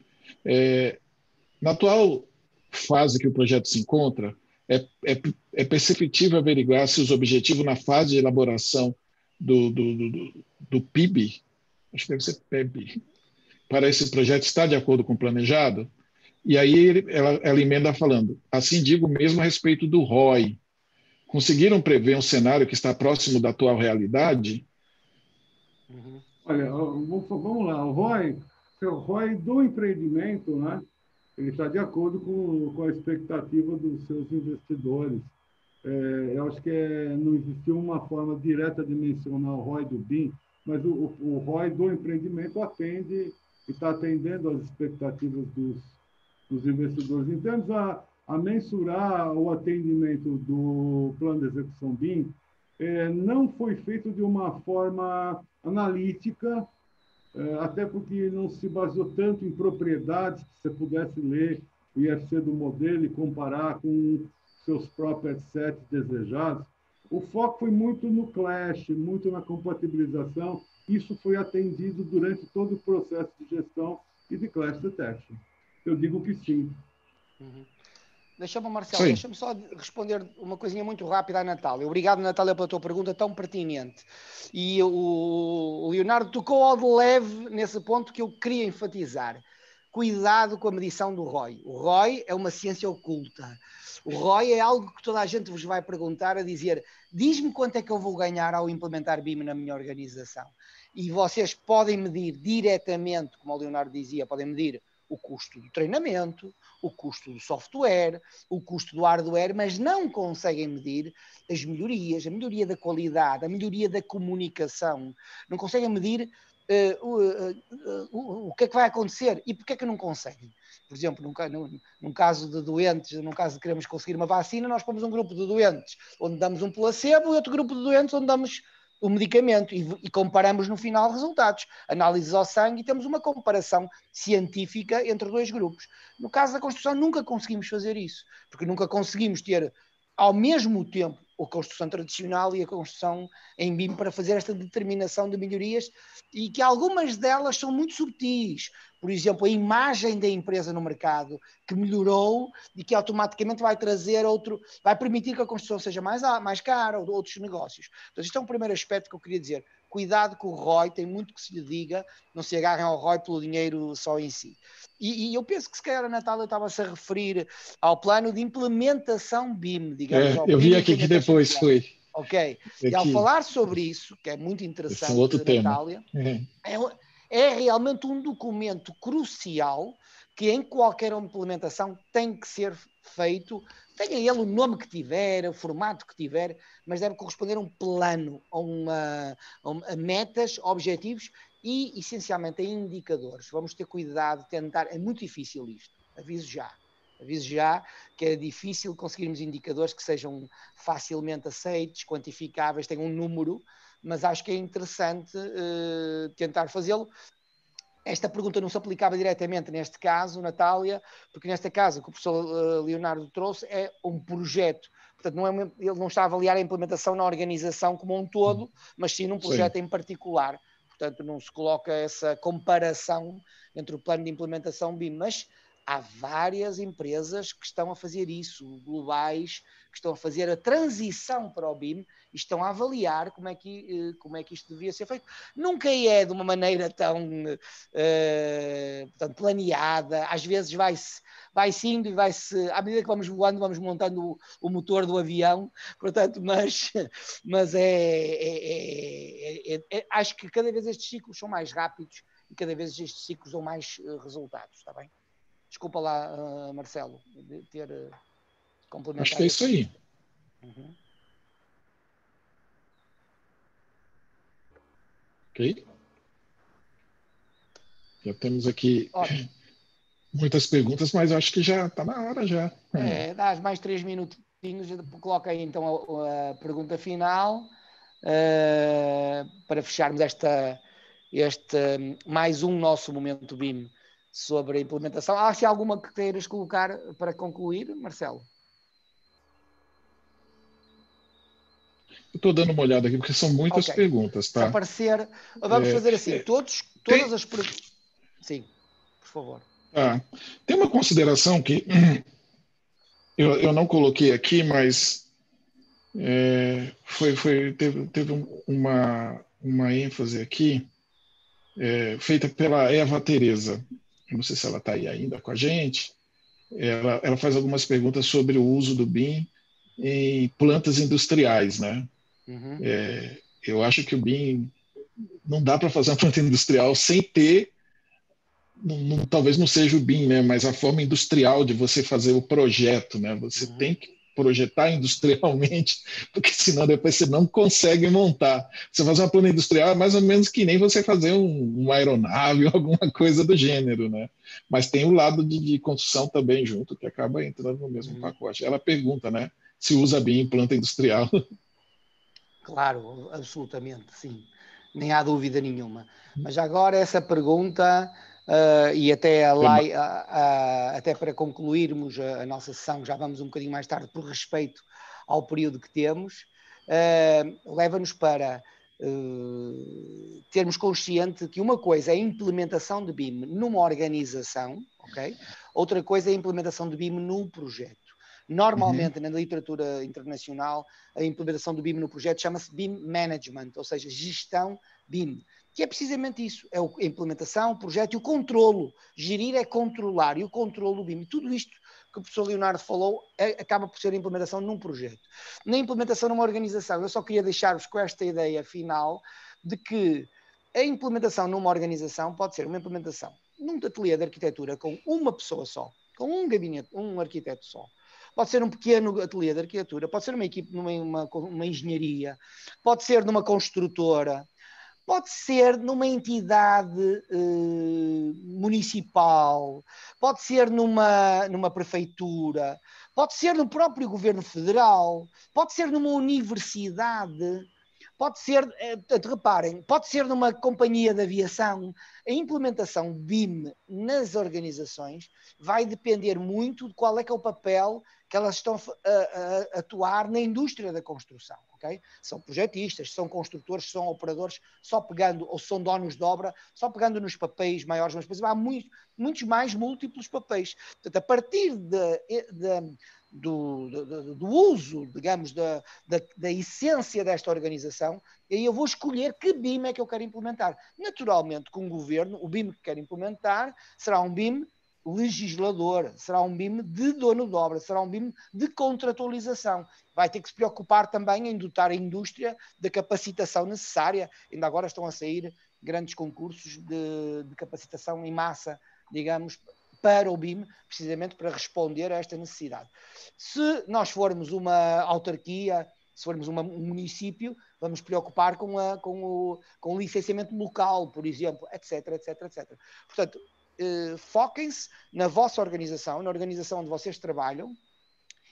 Na atual fase que o projeto se encontra, é perceptível averiguar se os objetivos na fase de elaboração do PIB, acho que deve ser PEB, para esse projeto está de acordo com o planejado? E aí ela emenda falando, assim digo mesmo a respeito do ROI. Conseguiram prever um cenário que está próximo da atual realidade? Olha, vamos lá, o ROI do empreendimento, né? Ele está de acordo com a expectativa dos seus investidores. Eu acho que não existiu uma forma direta de mencionar o ROI do BIM, mas o ROI do empreendimento atende e está atendendo às expectativas dos investidores. Em termos a mensurar o atendimento do plano de execução BIM, não foi feito de uma forma analítica, até porque não se baseou tanto em propriedades que você pudesse ler o IFC do modelo e comparar com seus próprios sets desejados. O foco foi muito no clash, muito na compatibilização. Isso foi atendido durante todo o processo de gestão e de clash detection. Eu digo que sim. Marcelo, deixa-me só responder uma coisinha muito rápida à Natália. Obrigado, Natália, pela tua pergunta tão pertinente. E o Leonardo tocou ao de leve nesse ponto que eu queria enfatizar. Cuidado com a medição do ROI. O ROI é uma ciência oculta. O ROI é algo que toda a gente vos vai perguntar a dizer, diz-me quanto é que eu vou ganhar ao implementar BIM na minha organização. E vocês podem medir diretamente, como o Leonardo dizia, podem medir o custo do treinamento, o custo do software, o custo do hardware, mas não conseguem medir as melhorias, a melhoria da qualidade, a melhoria da comunicação. Não conseguem medir o que é que vai acontecer e porque é que não conseguem. Por exemplo, num caso de doentes, num caso de queremos conseguir uma vacina, nós pomos um grupo de doentes onde damos um placebo e outro grupo de doentes onde damos o medicamento e comparamos no final resultados, análises ao sangue e temos uma comparação científica entre dois grupos. No caso da construção nunca conseguimos fazer isso, porque nunca conseguimos ter ao mesmo tempo a construção tradicional e a construção em BIM para fazer esta determinação de melhorias e que algumas delas são muito subtis. Por exemplo, a imagem da empresa no mercado que melhorou e que automaticamente vai trazer vai permitir que a construção seja mais cara ou de outros negócios. Então, isto é um primeiro aspecto que eu queria dizer. Cuidado com o ROI, tem muito que se lhe diga, não se agarrem ao ROI pelo dinheiro só em si. E eu penso que se calhar a Natália estava-se a referir ao plano de implementação BIM, digamos. Eu vi aqui que depois foi. Ok. E ao falar sobre isso, que é muito interessante, outro Natália, é realmente um documento crucial que em qualquer implementação tem que ser feito, tenha ele o nome que tiver, o formato que tiver, mas deve corresponder a um plano, a metas, objetivos e, essencialmente, a indicadores. Vamos ter cuidado de tentar, é muito difícil isto, aviso já que é difícil conseguirmos indicadores que sejam facilmente aceitos, quantificáveis, tenham um número, mas acho que é interessante tentar fazê-lo. Esta pergunta não se aplicava diretamente neste caso, Natália, porque neste caso o que o professor Leonardo trouxe é um projeto. Portanto, ele não está a avaliar a implementação na organização como um todo, mas sim num projeto em particular. Portanto, não se coloca essa comparação entre o plano de implementação BIM, mas há várias empresas que estão a fazer isso, globais, que estão a fazer a transição para o BIM e estão a avaliar como é que isto devia ser feito. Nunca é de uma maneira tão portanto, planeada, às vezes vai-se indo e vai-se, à medida que vamos voando, vamos montando o motor do avião, portanto, mas acho que cada vez estes ciclos são mais rápidos e cada vez estes ciclos dão mais resultados, está bem? Desculpa lá, Marcelo, de ter complementado. Acho que é isso aí. Ok. Já temos aqui muitas perguntas, mas acho que já está na hora já. Dá mais 3 minutinhos, coloca aí então a pergunta final para fecharmos este mais um nosso momento BIM sobre a implementação. Há se alguma que queiras colocar para concluir, Marcelo? Estou dando uma olhada aqui, porque são muitas perguntas, tá? Se aparecer, vamos fazer assim, todas as perguntas. Sim, por favor. Tem uma consideração que eu não coloquei aqui, mas teve uma ênfase aqui, feita pela Eva Tereza. Eu não sei se ela está aí ainda com a gente. Ela faz algumas perguntas sobre o uso do BIM em plantas industriais, né? Uhum. Eu acho que o BIM não dá para fazer uma planta industrial sem ter, talvez não seja o BIM, né? Mas a forma industrial de você fazer o projeto, né? Você tem que projetar industrialmente, porque senão depois você não consegue montar. Você fazer uma planta industrial é mais ou menos que nem você fazer uma aeronave ou alguma coisa do gênero, né? Mas tem o lado de construção também junto, que acaba entrando no mesmo pacote. Ela pergunta, né? Se usa BIM em planta industrial. Claro, absolutamente, sim. Nem há dúvida nenhuma. Mas agora essa pergunta, e até, até para concluirmos a nossa sessão, já vamos um bocadinho mais tarde, por respeito ao período que temos, leva-nos para termos consciente que uma coisa é a implementação de BIM numa organização, ok? Outra coisa é a implementação de BIM num projeto. Normalmente, na literatura internacional, a implementação do BIM no projeto chama-se BIM Management, ou seja, gestão BIM, que é precisamente isso, é a implementação, o projeto e o controlo. Gerir é controlar, e o controlo do BIM. Tudo isto que o professor Leonardo falou acaba por ser a implementação num projeto. Na implementação numa organização, eu só queria deixar-vos com esta ideia final de que a implementação numa organização pode ser uma implementação num ateliê de arquitetura com uma pessoa só, com um gabinete, um arquiteto só. Pode ser um pequeno ateliê de arquitetura, pode ser uma equipe, uma engenharia, pode ser numa construtora, pode ser numa entidade municipal, pode ser numa prefeitura, pode ser no próprio governo federal, pode ser numa universidade, pode ser, reparem, pode ser numa companhia de aviação. A implementação BIM nas organizações vai depender muito de qual é que é o papel que elas estão a atuar na indústria da construção, ok? São projetistas, são construtores, são operadores, só pegando, ou são donos de obra, só pegando nos papéis maiores, mas depois há muitos mais múltiplos papéis. Portanto, a partir do uso, digamos, da essência desta organização, e aí eu vou escolher que BIM é que eu quero implementar. Naturalmente, com o governo, o BIM que quero implementar será um BIM legislador, será um BIM de dono de obra, será um BIM de contratualização. Vai ter que se preocupar também em dotar a indústria da capacitação necessária. Ainda agora estão a sair grandes concursos de capacitação em massa, digamos, para o BIM, precisamente para responder a esta necessidade. Se nós formos uma autarquia, se formos um município, vamos preocupar com o licenciamento local, por exemplo, etc, etc, etc. Portanto, foquem-se na vossa organização, na organização onde vocês trabalham,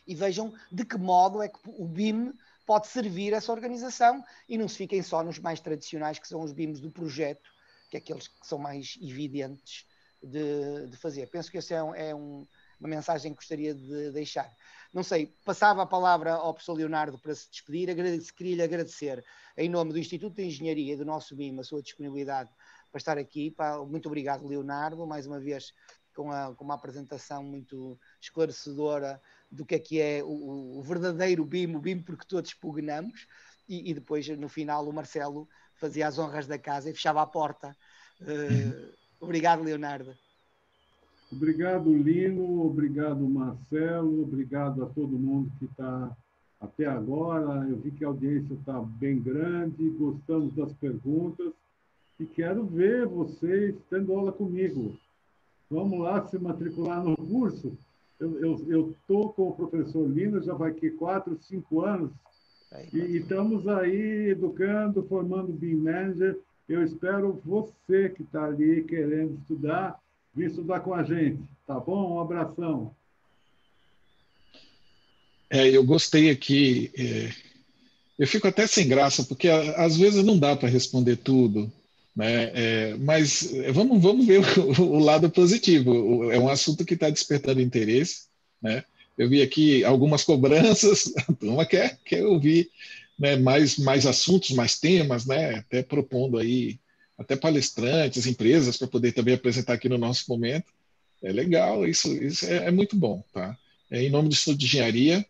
e vejam de que modo é que o BIM pode servir essa organização, e não se fiquem só nos mais tradicionais, que são os BIMs do projeto, que é aqueles que são mais evidentes de fazer. Penso que essa é uma mensagem que gostaria de deixar. Não sei, passava a palavra ao professor Leonardo para se despedir. Queria-lhe agradecer, em nome do Instituto de Engenharia e do nosso BIM, a sua disponibilidade para estar aqui. Muito obrigado, Leonardo, mais uma vez com uma apresentação muito esclarecedora do que é o verdadeiro BIM, o BIM porque todos pugnamos, e depois, no final, o Marcelo fazia as honras da casa e fechava a porta. Obrigado, Leonardo. Obrigado, Lino. Obrigado, Marcelo. Obrigado a todo mundo que está até agora. Eu vi que a audiência está bem grande, gostamos das perguntas e quero ver vocês tendo aula comigo. Vamos lá se matricular no curso. Eu estou com o professor Lino, já vai aqui 4, 5 anos, e estamos aí educando, formando BIM Manager. Eu espero você que está ali querendo estudar, vir estudar com a gente, tá bom? Um abração. Eu gostei aqui. Eu fico até sem graça, porque às vezes não dá para responder tudo, né? Mas vamos ver o lado positivo. É um assunto que está despertando interesse, né? Eu vi aqui algumas cobranças, a turma quer ouvir né, mais assuntos, mais temas, né, até propondo aí até palestrantes, empresas para poder também apresentar aqui no nosso momento. É legal, isso é muito bom, tá? Em nome do Instituto de Engenharia,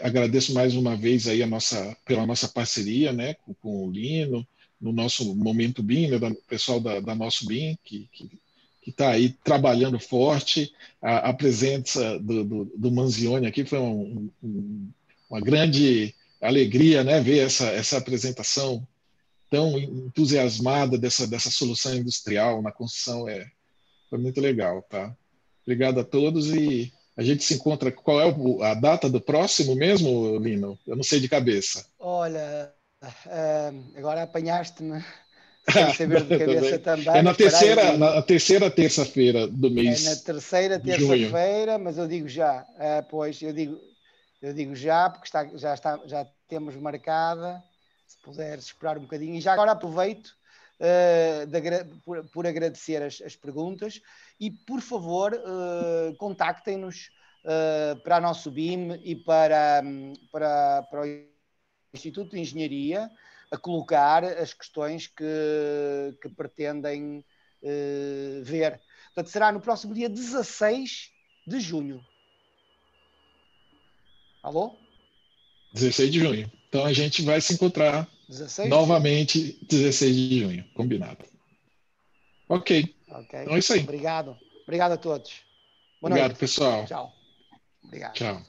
agradeço mais uma vez aí pela nossa parceria, né, com o Lino, no nosso Momento BIM, né, do pessoal da nosso BIM, que está aí trabalhando forte. A presença do Manzioni aqui foi uma grande alegria, né, ver essa apresentação tão entusiasmada dessa solução industrial na construção. Foi muito legal, tá? Obrigado a todos e a gente se encontra. Qual é a data do próximo mesmo, Lino? Eu não sei de cabeça. Olha, agora apanhaste-me sem saber de cabeça também, É mas espera aí, na terceira terça-feira do é na mês terceira de junho. terça-feira, mas eu digo já, pois eu digo já, porque já temos marcada, se puderes esperar um bocadinho, e já agora aproveito por agradecer as perguntas e, por favor, contactem-nos para a nosso BIM e para o Instituto de Engenharia a colocar as questões que pretendem ver. Portanto, será no próximo dia 16 de junho. Alô? 16 de junho. Então a gente vai se encontrar 16 de junho. novamente 16 de junho. Combinado. Ok. Então é isso aí. Obrigado. Obrigado a todos. Boa Obrigado, noite. pessoal. Tchau. Obrigado. Tchau.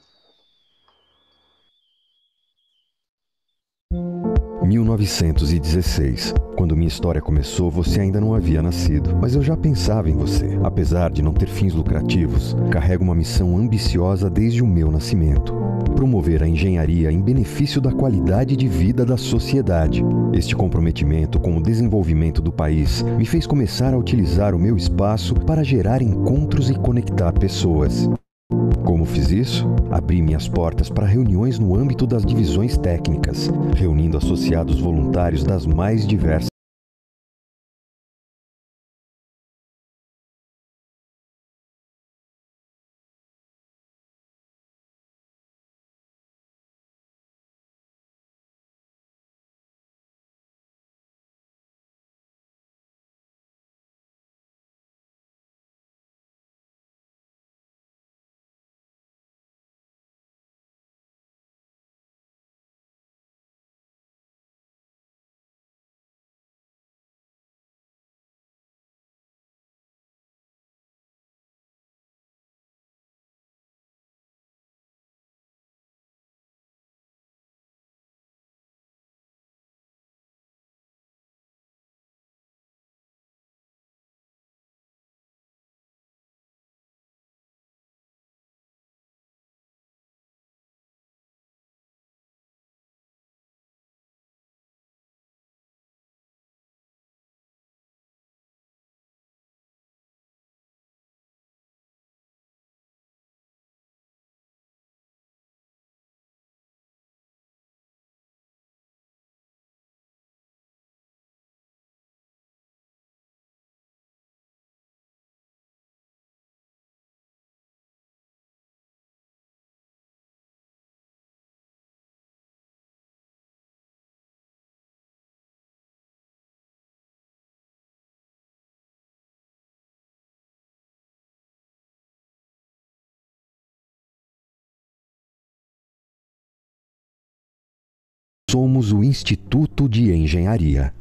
1916. Quando minha história começou, você ainda não havia nascido, mas eu já pensava em você. Apesar de não ter fins lucrativos, carrego uma missão ambiciosa desde o meu nascimento: promover a engenharia em benefício da qualidade de vida da sociedade. Este comprometimento com o desenvolvimento do país me fez começar a utilizar o meu espaço para gerar encontros e conectar pessoas. Como fiz isso? Abri minhas portas para reuniões no âmbito das divisões técnicas, reunindo associados voluntários das mais diversas Somos o Instituto de Engenharia.